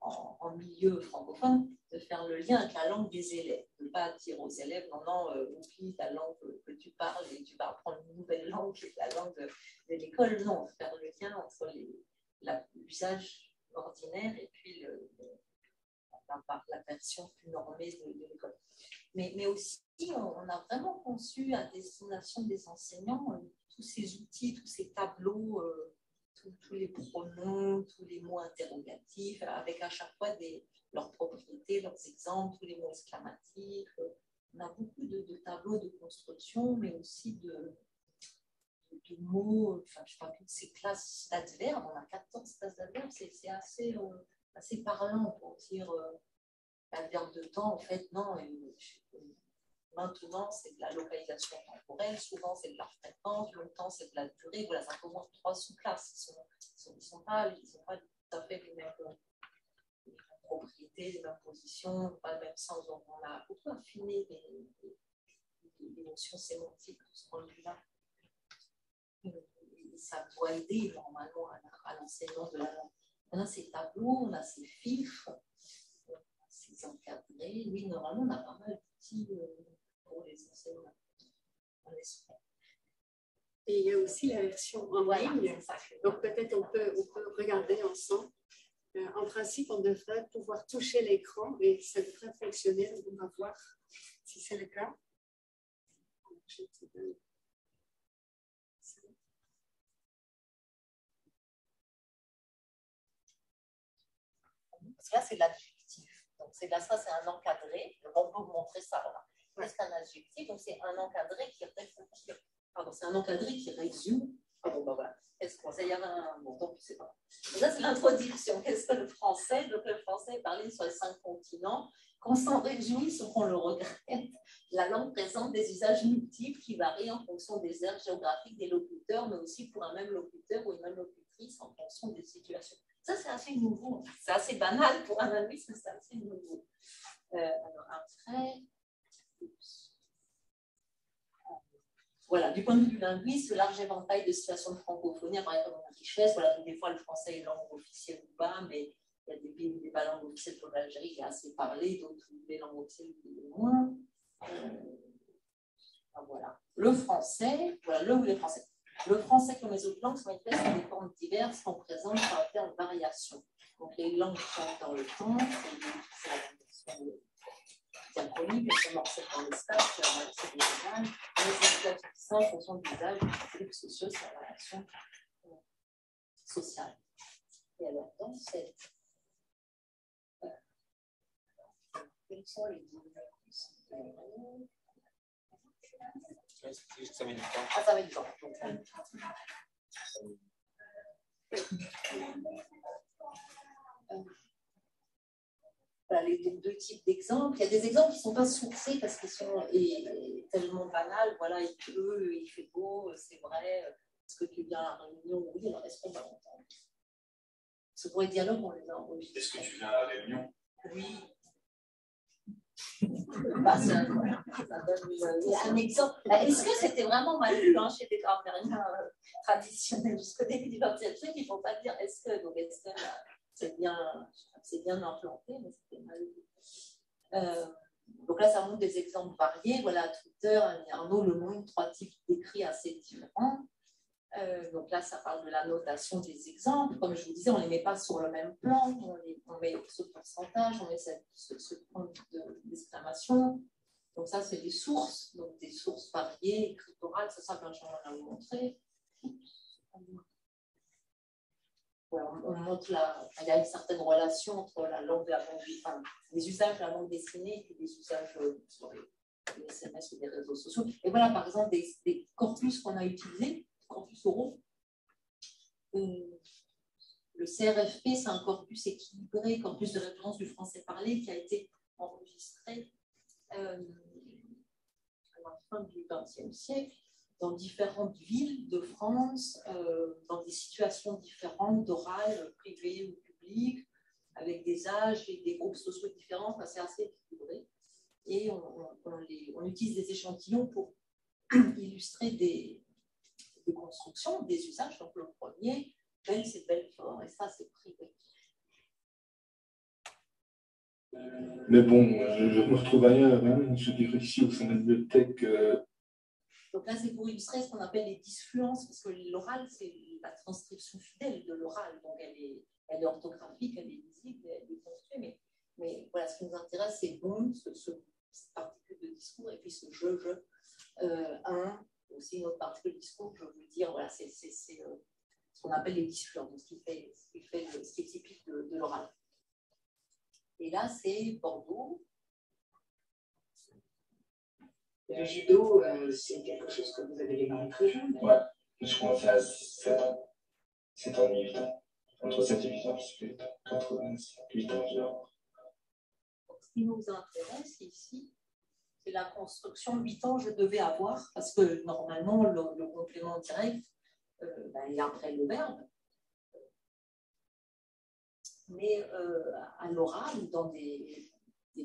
en milieu francophone, de faire le lien avec la langue des élèves, de ne pas dire aux élèves, non, oublie la langue que tu parles et tu vas apprendre une nouvelle langue qui est la langue de l'école. Non, faire le lien entre l'usage ordinaire et puis la version plus normée de l'école. Mais aussi, on a vraiment conçu à destination des enseignants tous ces outils, tous ces tableaux, tous les pronoms, tous les mots interrogatifs, avec à chaque fois leurs propriétés, leurs exemples, tous les mots exclamatifs. On a beaucoup de tableaux de construction, mais aussi de mots, enfin, je sais pas, toutes ces classes d'adverbes. On a 14 classes d'adverbes, c'est assez parlant pour dire l'adverbe de temps, en fait, non. Maintenant, c'est de la localisation temporelle, souvent c'est de la fréquence, longtemps c'est de la durée. Voilà, ça commence 3 sous-classes. Ils ne sont pas tout à fait les mêmes propriétés, les mêmes positions, pas le même sens. Donc, on a beaucoup affiné les notions sémantiques de ce point de vue-là. Ça doit aider normalement à l'enseignement de la langue. On a ces tableaux, on a ces filtres, on a ces encadrés. Oui, normalement, on a pas mal d'outils pour les enseignants. Et il y a aussi la version en ligne. Donc peut-être on peut regarder ensemble. En principe, on devrait pouvoir toucher l'écran et ça devrait fonctionner. On va voir si c'est le cas. Ça là, c'est l'adjectif. Donc, c'est là, ça, c'est un encadré. On peut vous montrer ça. Voilà. C'est un adjectif, donc c'est un encadré qui résume. Pardon, bah voilà. Qu'est-ce qu'on sait? Il y avait un bon, tant pis, c'est pas. Donc ça, c'est l'introduction. Qu'est-ce que le français? Donc, le français est parlé sur les 5 continents. Qu'on s'en réjouisse ou qu'on le regrette, la langue présente des usages multiples qui varient en fonction des aires géographiques des locuteurs, mais aussi pour un même locuteur ou une même locutrice en fonction des situations. Ça, c'est assez nouveau. C'est assez banal pour un linguiste, mais c'est assez nouveau. Alors, après. Voilà, du point de vue du linguiste, le large éventail de situations de francophonie apparaît comme une richesse. Voilà, des fois, le français est langue officielle ou pas, mais il y a des pays où il n'est pas langue officielle comme l'Algérie, qui est assez parlé, d'autres où les langues officielles moins. Voilà. Le français, voilà, le ou les français. Le français, comme les autres langues, se manifeste dans des formes diverses qu'on présente par terme de variation. Donc, les langues changent dans le temps, c'est la variation diachronique, elles sont morcelles dans l'espace, c'est la variation régionale, mais c'est tout en fonction de l'usage des groupes sociaux, c'est la variation sociale. Et alors, dans cette. Quels sont les deux? Ça met du temps. Ah, ça va être temps. Voilà les deux types d'exemples. Il y a des exemples qui ne sont pas sourcés parce qu'ils sont tellement banals. Voilà, il pleut, il fait beau, c'est vrai. Est-ce que tu viens à la réunion? Oui, alors est-ce qu'on va l'entendre? Parce que pour les dialogues, on les a enregistrés. Est-ce que tu viens à la réunion? Oui. Bah, c'est un exemple. Est-ce que c'était vraiment mal vu chez des grammairiens traditionnels jusqu'au début du XXe siècle? Il ne faut pas dire est-ce que. Donc, est-ce que c'est bien implanté, mais c'était mal vu. Donc là, ça montre des exemples variés. Voilà, Twitter, Arnaud, Le Monde, 3 types d'écrits assez différents. Donc là, ça parle de la notation des exemples. Comme je vous disais, on ne les met pas sur le même plan, on met ce pourcentage, on met ce point d'exclamation. Donc ça, c'est des sources, donc des sources variées, écriturales. Ça, Benjamin va vous montrer. Voilà, on montre il y a une certaine relation entre la langue, les usages de la langue dessinée et les usages sur les SMS ou des réseaux sociaux. Et voilà, par exemple, des corpus qu'on a utilisés, corpus oraux. Le CRFP, c'est un corpus équilibré, corpus de référence du français parlé, qui a été enregistré à la fin du XXe siècle dans différentes villes de France, dans des situations différentes d'oral, privé ou public, avec des âges et des groupes sociaux différents. Enfin, c'est assez équilibré. Et on utilise des échantillons pour illustrer des constructions, des usages. Donc, le premier, c'est Belfort, et ça, c'est privé. Mais bon, je me retrouve ailleurs. Je dirais ici au sein de la bibliothèque. Donc là, c'est pour illustrer ce qu'on appelle les disfluences, parce que l'oral, c'est la transcription fidèle de l'oral. Donc, elle est orthographique, elle est lisible, elle est construite. Mais voilà, ce qui nous intéresse, c'est bon, cette particule de discours, et puis ce je. Aussi une autre particule de discours, je veux vous dire, voilà, c'est ce qu'on appelle les disfluences, donc ce qui est typique de l'oral. Et là, c'est Bordeaux. Le judo, c'est quelque chose que vous avez démarré très jeune. Ouais, je commençais à 7 ans. 7 ans et 8 ans. Entre 7 et 8 ans, je suis 8 ans, genre. Ce qui nous intéresse ici, c'est la construction 8 ans je devais avoir, parce que normalement, le complément direct est après le verbe. Mais à l'oral, dans des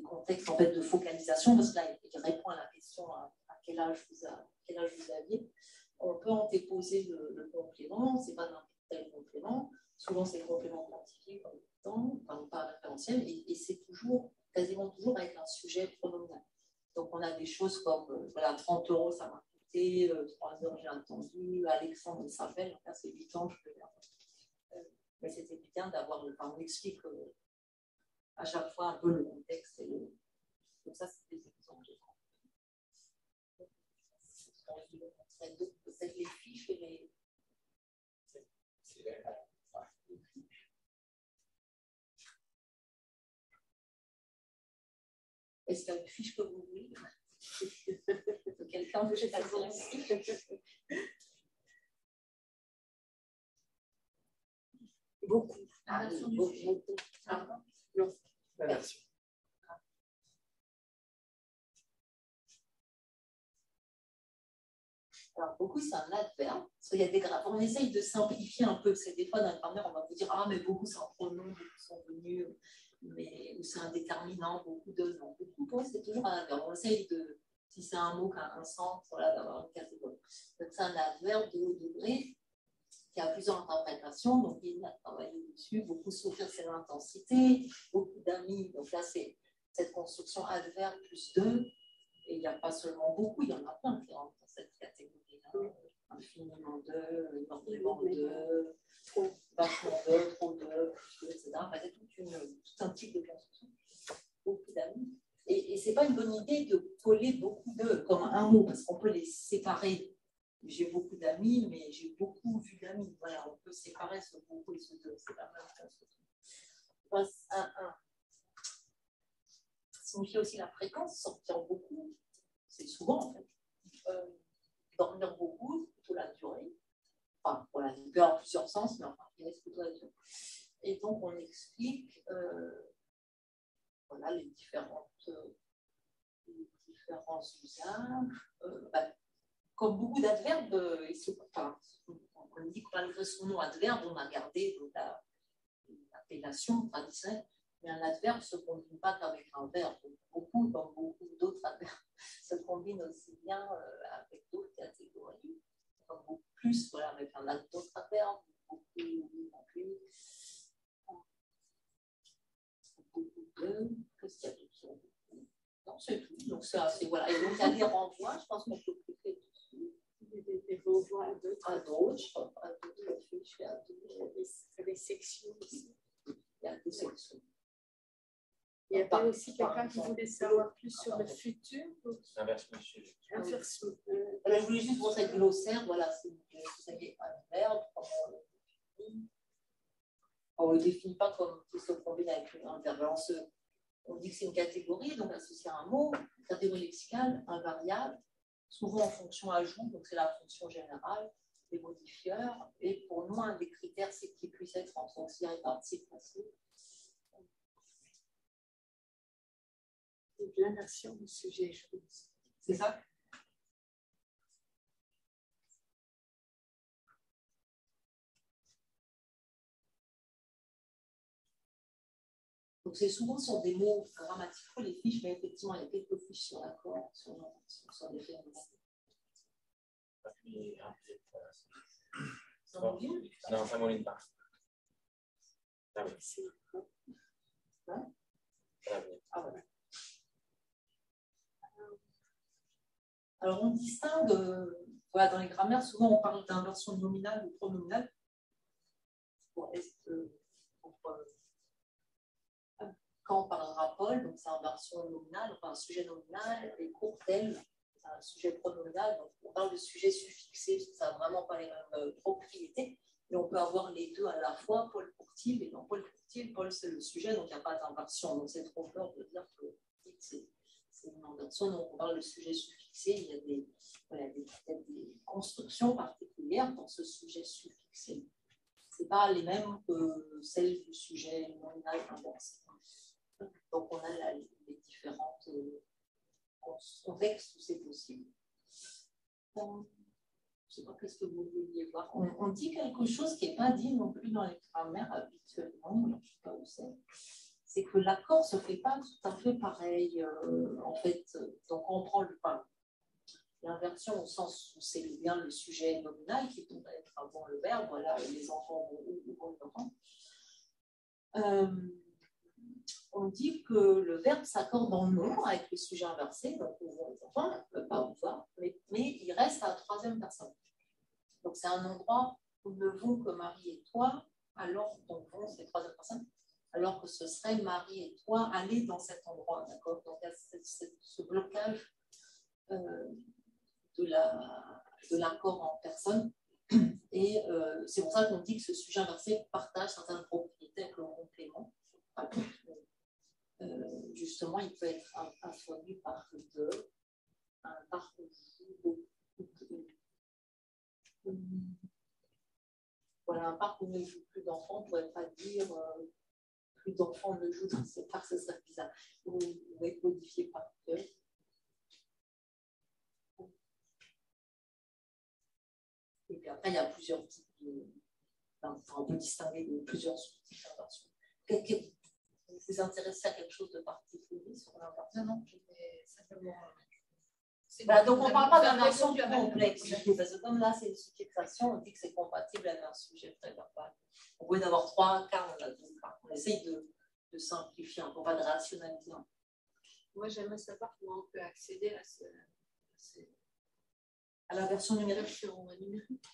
contextes en fait, de focalisation, parce que là, il répond à la question à quel âge vous aviez, on peut antéposer le complément, ce n'est pas n'importe quel complément, souvent c'est le complément quantifié comme temps, enfin pas référentiel, et c'est quasiment toujours avec un sujet pronominal. Donc on a des choses comme voilà, 30 € ça m'a coûté, 3 heures j'ai attendu, Alexandre s'appelle, là c'est 8 ans, je peux dire. Mais c'était bien d'avoir on explique à chaque fois un peu le contexte. Donc ça, c'est des exemples. Peut-être les fiches et les... Est-ce qu'il y a une fiche que vous voulez? Quelqu'un veut jeter la Beaucoup. Ah, Beaucoup. La version. Alors, beaucoup, c'est un adverbe. Parce qu'il y a des on essaye de simplifier un peu. C'est des fois, dans le grammaire, on va vous dire ah, mais beaucoup, c'est un pronom, beaucoup sont venus, mais, ou c'est un déterminant, beaucoup de non. Beaucoup, c'est toujours un adverbe. On essaye de, si c'est un mot qui a un sens, voilà, d'avoir une catégorie. Donc, c'est un adverbe de haut degré qui a plusieurs interprétations. Donc, il a travaillé dessus. Beaucoup souffrir, c'est l'intensité. Beaucoup d'amis. Donc, là, c'est cette construction adverbe plus deux. Et il n'y a pas seulement beaucoup, il y en a plein qui rentrent dans cette catégorie-là. Infiniment de, énormément de, vachement de, trop de, plus de, etc. Enfin, c'est tout un type de construction. Beaucoup d'amis. Et ce n'est pas une bonne idée de coller beaucoup de comme un mot, parce qu'on peut les séparer. J'ai beaucoup d'amis, mais j'ai beaucoup vu d'amis. Voilà, on peut séparer ce beaucoup et ce deux. C'est la même chose. Passe un. Ça signifie aussi la fréquence, sortir beaucoup. C'est souvent, en fait. Dormir beaucoup, plutôt la durée. Enfin, voilà, il peut y avoir plusieurs sens, mais enfin, il reste plutôt la durée. Et donc, on explique voilà, les différents usages. Comme beaucoup d'adverbes, on dit que malgré son nom adverbe, on a gardé l'appellation traditionnelle, mais un adverbe ne se combine pas qu'avec un verbe. Beaucoup, comme beaucoup d'autres adverbes, se combinent aussi bien avec d'autres catégories, comme beaucoup plus, voilà, avec un autre adverbe, beaucoup plus. Qu'est-ce qu'il y a d'autre? Non, c'est tout. Donc, c'est voilà. Et donc, il y a des renvois, je pense qu'on peut cliquer dessus. Des renvois à d'autres fiches, à des sections aussi. Il y a des sections. Il y avait aussi quelqu'un qui voulait savoir plus sur le futur. Inversion du sujet. Inversion. Je voulais juste montrer le glossaire. Voilà, c'est un verbe. On ne le définit pas comme qui se combine avec un verbe. On dit que c'est une catégorie, donc associé à un mot, catégorie lexicale, un variable, souvent en fonction ajout, donc c'est la fonction générale, des modifieurs. Et pour nous, un des critères, c'est qu'il puisse être entre auxiliaire et participe passé. C'est l'inversion du sujet, je pense. C'est ça? Donc, c'est souvent sur des mots grammaticaux, les fiches, mais effectivement, il y a quelques fiches sur l'accord, sur les phénomènes. Non, ça m'enligne pas. Ah oui. Ah, voilà. Alors, on distingue, voilà, dans les grammaires, souvent on parle d'inversion nominale ou pronominale. Quand on parlera Paul, donc c'est inversion nominale, enfin un sujet nominal, et courtel, c'est un sujet pronominal, donc on parle de sujet suffixé, parce que ça n'a vraiment pas les mêmes propriétés, mais on peut avoir les deux à la fois, Paul pour-il, et dans Paul pour-il, Paul c'est le sujet, donc il n'y a pas d'inversion, donc c'est trop fort de dire que c'est une inversion, donc on parle de sujet suffixé, il y a peut-être des constructions particulières dans ce sujet suffixé. Ce n'est pas les mêmes que celles du sujet nominal inversé. Donc, on a les différents contextes où c'est possible. Je ne sais pas qu'est-ce que vous vouliez voir. On dit quelque chose qui n'est pas dit non plus dans les grammaires habituellement, je ne sais pas où c'est. C'est que l'accord ne se fait pas tout à fait pareil. En fait, donc on prend l'inversion au sens où c'est bien le sujet nominal qui doit être avant le verbe. Voilà, les enfants vont l'entendre. On dit que le verbe s'accorde dans le nom avec le sujet inversé, donc on voit les enfants, pas on va, mais il reste à la troisième personne. Donc c'est un endroit où ne vont que Marie et toi, alors donc vont c'est troisième personne, alors que ce serait Marie et toi aller dans cet endroit, d'accord? Donc il y a ce blocage de l'accord en personne, et c'est pour ça qu'on dit que ce sujet inversé partage certaines propriétés avec le complément. Du justement, il peut être introduit par deux, par voilà, un parc où ne joue plus d'enfants, on ne pourrait pas dire plus d'enfants ne jouent dans ce parc, ce serait bizarre. Vous pouvez modifier par deux. Et puis après, il y a plusieurs types de. Enfin, on peut distinguer de plusieurs types d'inversions. Vous vous intéressez à quelque chose de particulier sur l'inversion? Non, je vais simplement. Voilà, donc on ne parle pas d'inversion complexe, parce que comme là c'est une subjectation, on dit que c'est compatible avec un sujet préverbal. On peut avoir 3 cas, on a 2 cas. On essaye de simplifier, on ne peut pas de rationaliser. Moi, j'aimerais savoir comment on peut accéder à la version numérique.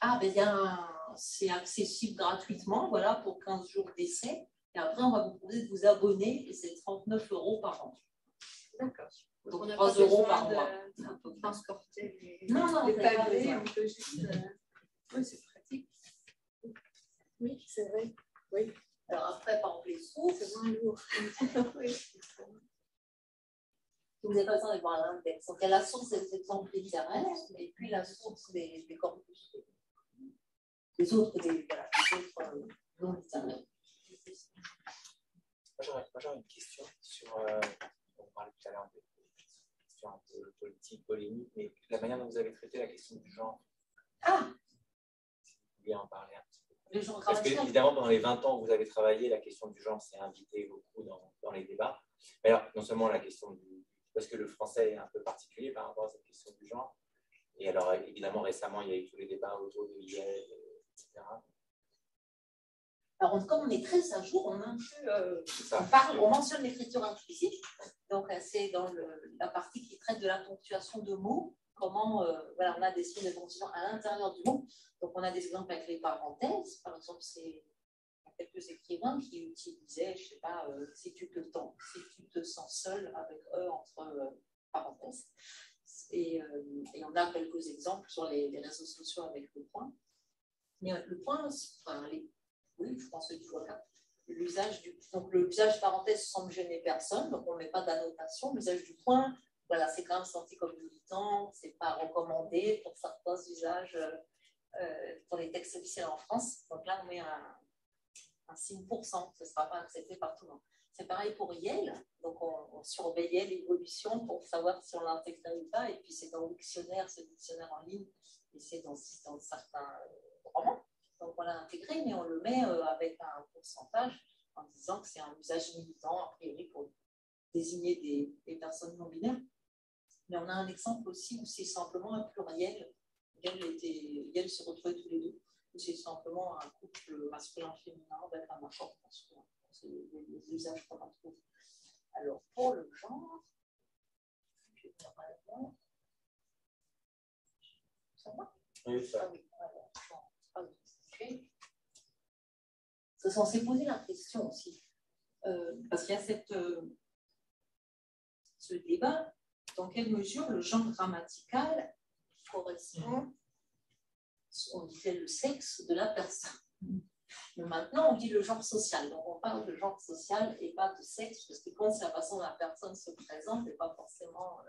Ah, ben c'est accessible gratuitement, voilà, pour 15 jours d'essai. Et après, on va vous proposer de vous abonner, et c'est 39 € par an. D'accord. Donc, 3 € par mois. Un peu transporter les pavés, on peut juste. Oui, c'est pratique. Oui, c'est vrai. Oui. Alors après, par exemple, les sources. C'est moins lourd. Oui. Vous n'avez pas besoin de voir l'index. Donc, il y a la source des exemples littéraires, et puis la source des corpus. Les autres, non littéraires. Moi, j'aurais une question sur. On parlait tout à l'heure de question un peu politique, polémique, mais la manière dont vous avez traité la question du genre. Ah! Si vous voulez en parler un petit peu. Le genre Parce que, évidemment, pendant les 20 ans où vous avez travaillé, la question du genre s'est invitée beaucoup dans les débats. Mais alors, non seulement la question du. Parce que le français est un peu particulier par rapport à cette question du genre. Et alors, évidemment, récemment, il y a eu tous les débats autour de l'IEL, etc. Alors, comme on est très à jour, on inclut, on mentionne l'écriture implicite. Donc, c'est dans la partie qui traite de la ponctuation de mots. Comment, voilà, on a des signes de ponctuation à l'intérieur du mot. Donc, on a des exemples avec les parenthèses. Par exemple, c'est quelques écrivains qui utilisaient, je ne sais pas, si tu te sens seul avec eux entre parenthèses. Et on a quelques exemples sur les réseaux sociaux avec le point. Mais le point, oui, je pense que tu vois là. L'usage de parenthèse semble gêner personne, donc on ne met pas d'annotation. L'usage du point, voilà, c'est quand même senti comme militant, c'est pas recommandé pour certains usages pour les textes officiels en France. Donc là, on met un signe %, ce ne sera pas accepté par tout le monde. C'est pareil pour YEL, donc on surveillait l'évolution pour savoir si on l'intégrait ou pas, et puis c'est dans le dictionnaire, ce dictionnaire en ligne, et c'est dans certains romans. Donc on l'a intégré, mais on le met avec un pourcentage en disant que c'est un usage militant, a priori, pour désigner des personnes non binaires. Mais on a un exemple aussi où c'est simplement un pluriel. YEL se retrouvait tous les deux. C'est simplement un couple masculin-féminin avec un accord masculin. C'est les usages qu'on en trouve. Alors, pour le genre, ça va? Oui, ça. Oui, alors, c'est censé poser la question aussi. Parce qu'il y a ce débat, dans quelle mesure le genre grammatical correspond, on disait le sexe de la personne. Mais maintenant, on dit le genre social. Donc, on parle de genre social et pas de sexe, parce que quand c'est la façon dont la personne se présente, et pas forcément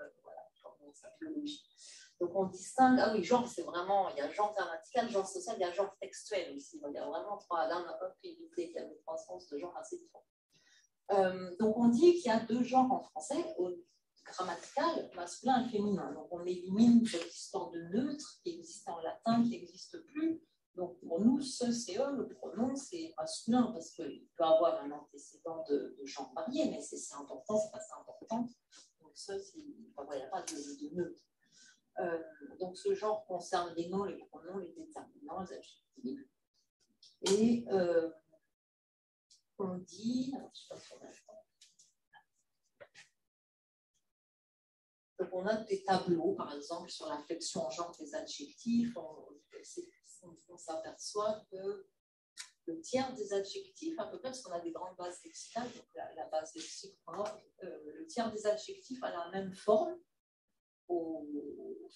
comme sa biologie. Donc, on distingue, ah oui, genre, c'est vraiment, il y a genre grammatical, genre social, il y a genre textuel aussi. Donc, il y a vraiment trois. Là, on n'a pas pu éviter qu'il y avait 3 sens de genre assez différents. Donc, on dit qu'il y a 2 genres en français, grammatical, masculin et féminin. Donc, on élimine cette histoire de neutre qui existait en latin, qui n'existe plus. Donc, pour nous, ce, c'est eux, le pronom, c'est masculin, parce qu'il peut avoir un antécédent de genre varié, mais c'est important, c'est pas ça important. Donc, ce, il n'y a pas de neutre. Donc, ce genre concerne les noms, les pronoms, les déterminants, les adjectifs. Et on dit, alors, je sais pas si on a le temps. Donc, on a des tableaux, par exemple, sur la flexion en genre des adjectifs. On s'aperçoit que le tiers des adjectifs, à peu près, parce qu'on a des grandes bases lexicales, donc la base lexique, le tiers des adjectifs a la même forme au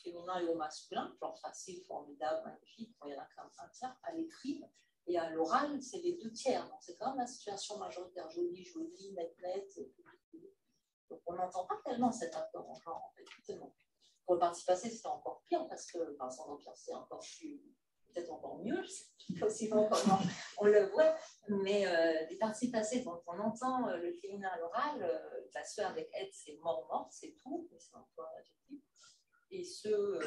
féminin et au masculin, genre facile, formidable, magnifique, il y en a qu'un tiers à l'écrit, et à l'oral, c'est les 2 tiers. Donc, c'est quand même la situation majoritaire, jolie, net, Donc, on n'entend pas tellement cet accord en genre, en fait, tellement. Pour le parti passé, c'était encore pire, parce que, enfin, sans pire, c'est encore plus, peut-être encore mieux, je sais pas aussi comment on le voit, mais des parties passées dont on entend le féminin à l'oral, la sueur avec aide, c'est mort, c'est tout, mais c'est un peu un adjectif. Et ceux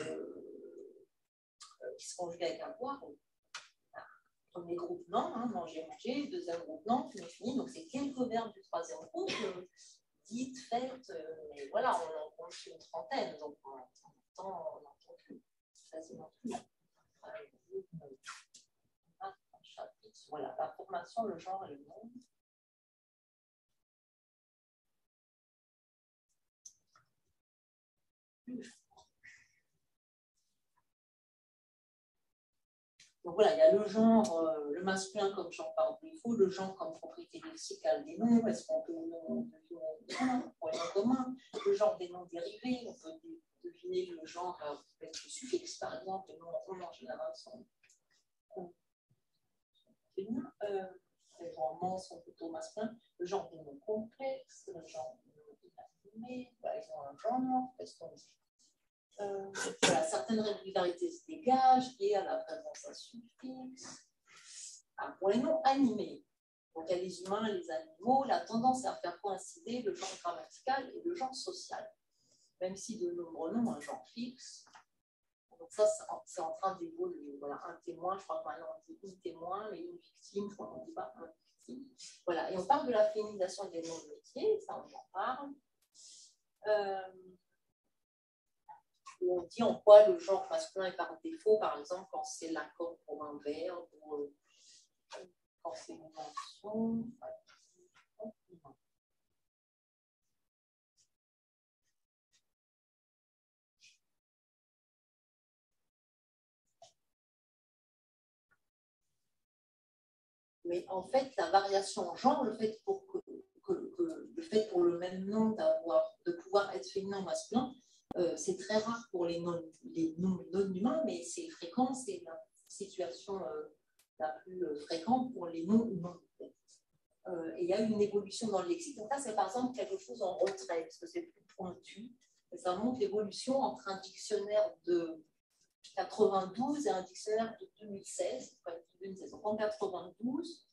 qui se conjuguent avec avoir, premier groupe non, hein, manger, deuxième groupe non, fini. Donc c'est quelques verbes du troisième groupe, dites, faites, mais voilà, on en compte une trentaine, donc on entend plus, quasiment plus. Voilà, la formation, le genre et le nom. Donc voilà, il y a le genre, le masculin comme genre par défaut, le genre comme propriété lexicale des noms, est-ce qu'on peut deviner pour les noms communs, le genre des noms dérivés, on peut deviner le genre avec le suffixe par exemple, les noms en général sont féminins, les genres mâles sont plutôt masculins, le genre des noms complexes, le genre des noms inanimés, bah, ils ont un genre, est-ce qu'on dit voilà, certaines régularités se dégagent liées à la présence à suffixe. Pour les noms animés, donc il y a les humains, les animaux, la tendance est à faire coïncider le genre grammatical et le genre social, même si de nombreux noms ont un genre fixe. Donc ça, c'est en train d'évoluer. Voilà, un témoin, je crois que maintenant on dit une témoin, mais une victime, je crois qu'on ne dit pas un victime. Voilà, et on parle de la féminisation des noms de métiers, ça on en parle. On dit en quoi le genre masculin est par défaut, par exemple, quand c'est l'accord pour un verbe ou quand c'est une mention. Mais en fait, la variation en genre, le fait pour le même nom de pouvoir être féminin ou masculin, c'est très rare pour les noms non humains, mais c'est fréquent, c'est la situation la plus fréquente pour les noms humains. Et il y a une évolution dans le lexique. Donc là, c'est par exemple quelque chose en retrait, parce que c'est plus pointu. Et ça montre l'évolution entre un dictionnaire de 92 et un dictionnaire de 2016. Donc en 92,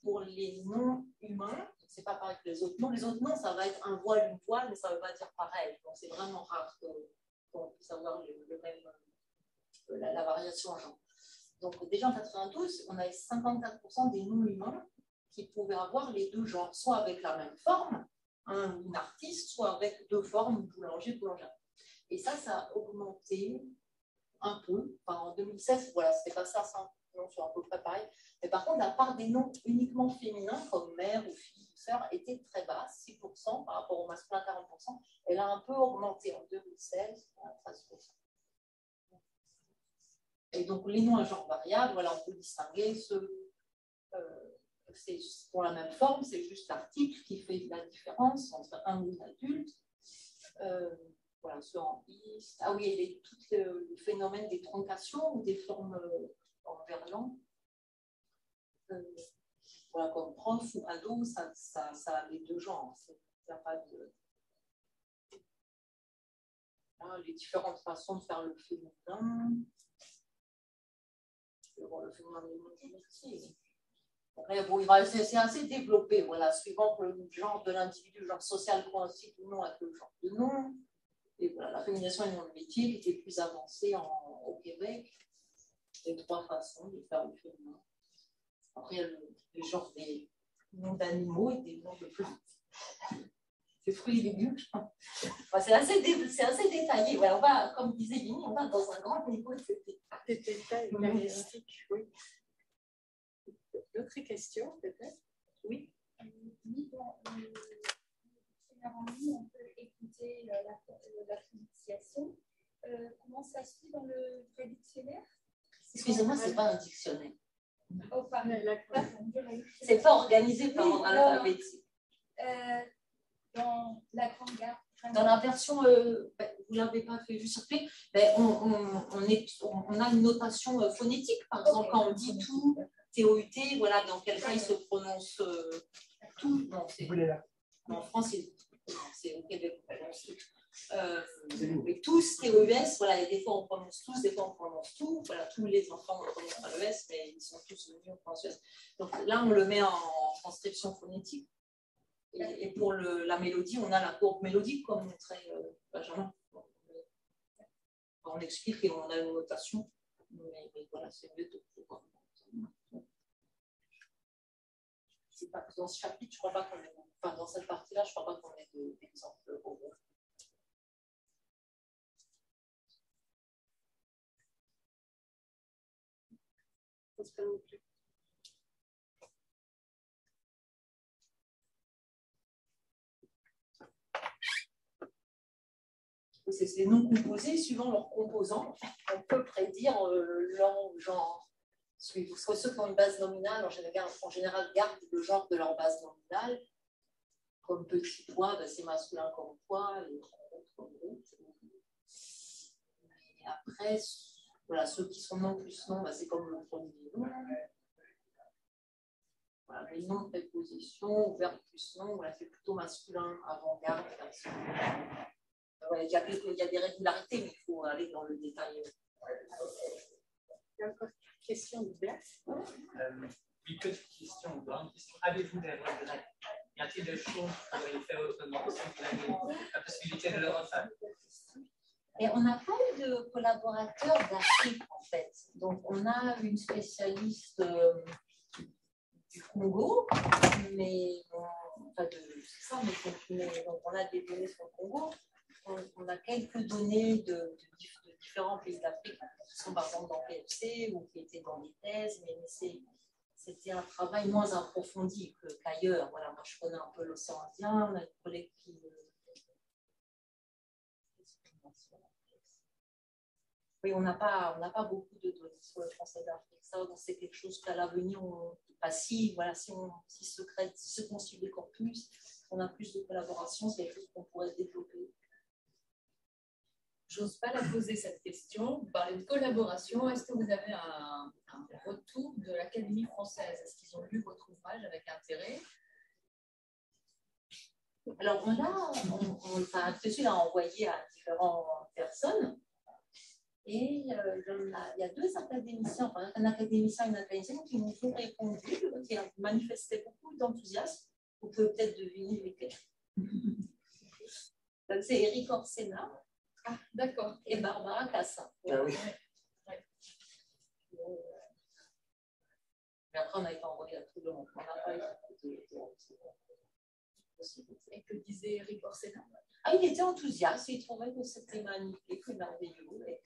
pour les noms humains, c'est pas pareil que les autres noms. Les autres noms, ça va être un voile, une voile, mais ça ne veut pas dire pareil. Donc c'est vraiment rare qu'on puisse avoir la variation en genre. Donc déjà en 92, on avait 54% des noms humains qui pouvaient avoir les deux genres, soit avec la même forme, un artiste, soit avec deux formes, boulanger, boulangère. Et ça a augmenté un peu. Enfin, en 2016, voilà, c'était pas ça, c'est à peu près pareil. Mais par contre, la part des noms uniquement féminins, comme mère ou fille ou sœur, était très basse, 6% par rapport au masculin, 40%. Elle a un peu augmenté en 2016, à 13%. Et donc, les noms à genre variable, voilà, on peut distinguer ceux pour la même forme, c'est juste l'article qui fait la différence entre un ou une adulte. Voilà, ceux en is. Ah oui, il y a tout le phénomène des troncations ou des formes en verlan. Voilà, comme prof ou ado, ça a les deux genres. Il n'y a pas de. Voilà, les différentes façons de faire le féminin. Le féminin des métiers. Bon, c'est assez développé, voilà, suivant que le genre de l'individu, le genre social coïncide ou non avec le genre de nom. Et voilà, la féminisation et le nom de métier qui était plus avancée au Québec. Les trois façons de faire le féminin. Après, il y a le genre des noms d'animaux et des noms de plantes. C'est fruits et légumes. Enfin, c'est assez détaillé. Ouais, on va, comme disait Vini, on va dans un grand niveau de détails humoristiques. Oui. D'autres questions, peut-être? Oui. Oui, on peut écouter la prononciation. Comment ça se fait dans le vrai dictionnaire? Excusez-moi, ce n'est pas un dictionnaire. Oh, pardon. C'est pas organisé par ordre alphabétique. Dans la grande gare. Dans la version, vous ne l'avez pas fait juste circuler, on a une notation phonétique. Par exemple, quand on dit tout, TOUT, voilà, dans quel cas il se prononce tout. Non, en France, c'est au Québec qu'on prononce tout. Mais tous, TES, voilà, et des fois on prononce tous, des fois on prononce tout. Voilà, tous les enfants ne prononcent pas le S, mais ils sont tous venus au prononce S. Donc là, on le met en transcription phonétique. Et pour la mélodie, on a la courbe mélodique, comme montrait Benjamin. On explique et on a une notation. Mais voilà, c'est mieux de pouvoir. Dans ce chapitre, je crois pas qu'on ait, enfin, dans cette partie-là, je ne crois pas qu'on ait d'exemples au gros. Ces noms composés, suivant leurs composants, on peut prédire leur genre. Ceux qui ont une base nominale, en général, gardent le genre de leur base nominale. Comme petit pois, ben, c'est masculin comme pois, et comme gros. Et après, voilà, ceux qui sont nom plus nom, ben, c'est comme le premier nom. Voilà, les noms de préposition, verbe plus nom, voilà, c'est plutôt masculin, avant-garde. Il y a des régularités, mais il faut aller dans le détail. Il y a encore une question de Blas. Une petite question, une grande question. Avez-vous des regrets? Y a-t-il des choses que vous pourriez faire autrement si vous avez la possibilité de le refaire? Et on n'a pas eu de collaborateur d'Afrique, en fait. Donc, on a une spécialiste du Congo, mais c'est ça, mais donc on a des données sur le Congo. On a quelques données de différents pays d'Afrique qui sont par exemple dans PFC ou qui étaient dans les thèses, mais c'était un travail moins approfondi qu'ailleurs. Voilà, moi, je connais un peu l'océan Indien, on a une collègue qui. Oui, on n'a pas beaucoup de données sur le français d'Afrique. Ça, c'est quelque chose qu'à l'avenir, si se constitue des corpus, on a plus de collaboration, c'est quelque chose qu'on pourrait développer. J'ose pas la poser cette question. Vous parlez de collaboration. Est-ce que vous avez un retour de l'Académie française? Est-ce qu'ils ont lu votre ouvrage avec intérêt? Alors, celui l'a envoyé à différentes personnes. Et il y a deux académiciens, enfin un académicien et une académicienne qui m'ont répondu, qui ont manifesté beaucoup d'enthousiasme. Vous pouvez peut-être deviner lesquels. C'est Eric Orsena. Ah, d'accord. Et Barbara Cassin. Ah oui. Ouais. Mais après, on n'avait pas envoyé à tout le monde. On n'a pas eu Et que disait Eric Orsena? Ah, il était enthousiaste, il trouvait que c'était magnifique, merveilleux. Et...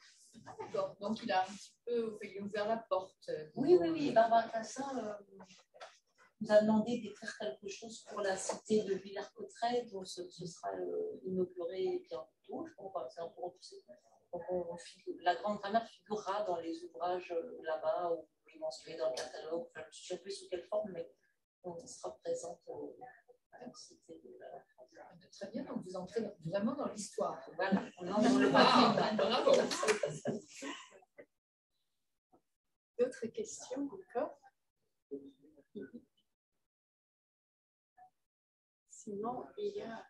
Ah, d'accord. Donc, il a un petit peu ouvert la porte. Oui. Barbara Cassin nous a demandé d'écrire quelque chose pour la cité de Villers-Cotterêts, dont ce sera inauguré bientôt. Je crois que c'est un peu repoussé. Donc, la grande grammaire figurera dans les ouvrages là-bas, ou mentionné dans le catalogue. Enfin, je ne sais plus sous quelle forme, mais on sera présente à la cité de la France. Très bien, donc vous entrez vraiment dans l'histoire. Voilà, on entre dans le patrimoine. Bravo. D'autres questions encore? Sinon, il y a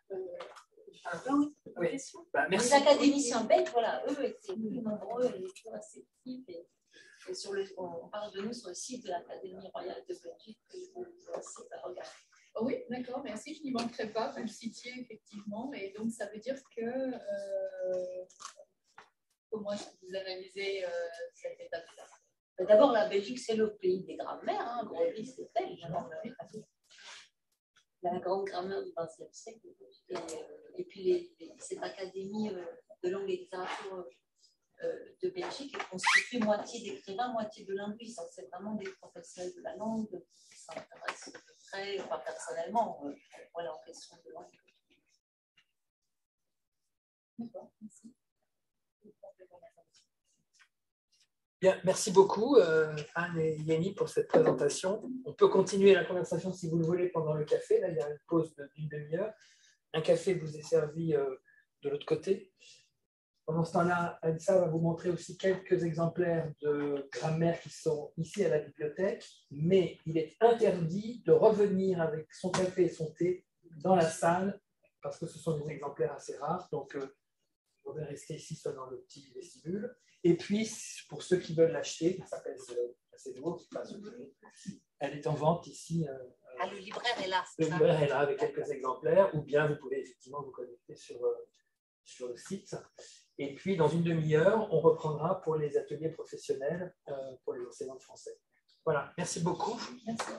une question. Merci. Les académiciens belges, voilà, eux étaient plus nombreux et plus réceptifs. Et on parle de nous sur le site de l'Académie royale de Belgique, que je vous incite à regarder. Oui, d'accord, merci. Je n'y manquerai pas, vous le citiez effectivement. Et donc, ça veut dire que comment est-ce que vous analysez cette étape-là? D'abord, la Belgique, c'est le pays des grammaires. Hein. Breville, c'est belge. La grande grammaire du XXe siècle. Et puis, cette académie de langue et littérature de Belgique est constituée moitié d'écrivains, moitié de linguistes. Donc, c'est vraiment des professionnels de la langue qui s'intéressent très, enfin, personnellement, en question de langue. D'accord, merci. Bien, merci beaucoup Anne et Yanni pour cette présentation. On peut continuer la conversation si vous le voulez pendant le café. Là, il y a une pause d'une demi-heure. Un café vous est servi de l'autre côté. Pendant ce temps-là, Anissa va vous montrer aussi quelques exemplaires de grammaire qui sont ici à la bibliothèque, mais il est interdit de revenir avec son café et son thé dans la salle parce que ce sont des exemplaires assez rares. Donc, on va rester ici dans le petit vestibule. Et puis, pour ceux qui veulent l'acheter, ça s'appelle assez nouveau, elle est en vente ici. Le libraire est là. Le libraire est là avec quelques exemplaires, ou bien vous pouvez effectivement vous connecter sur le site. Et puis, dans une demi-heure, on reprendra pour les ateliers professionnels pour les enseignants de français. Voilà, merci beaucoup. Merci.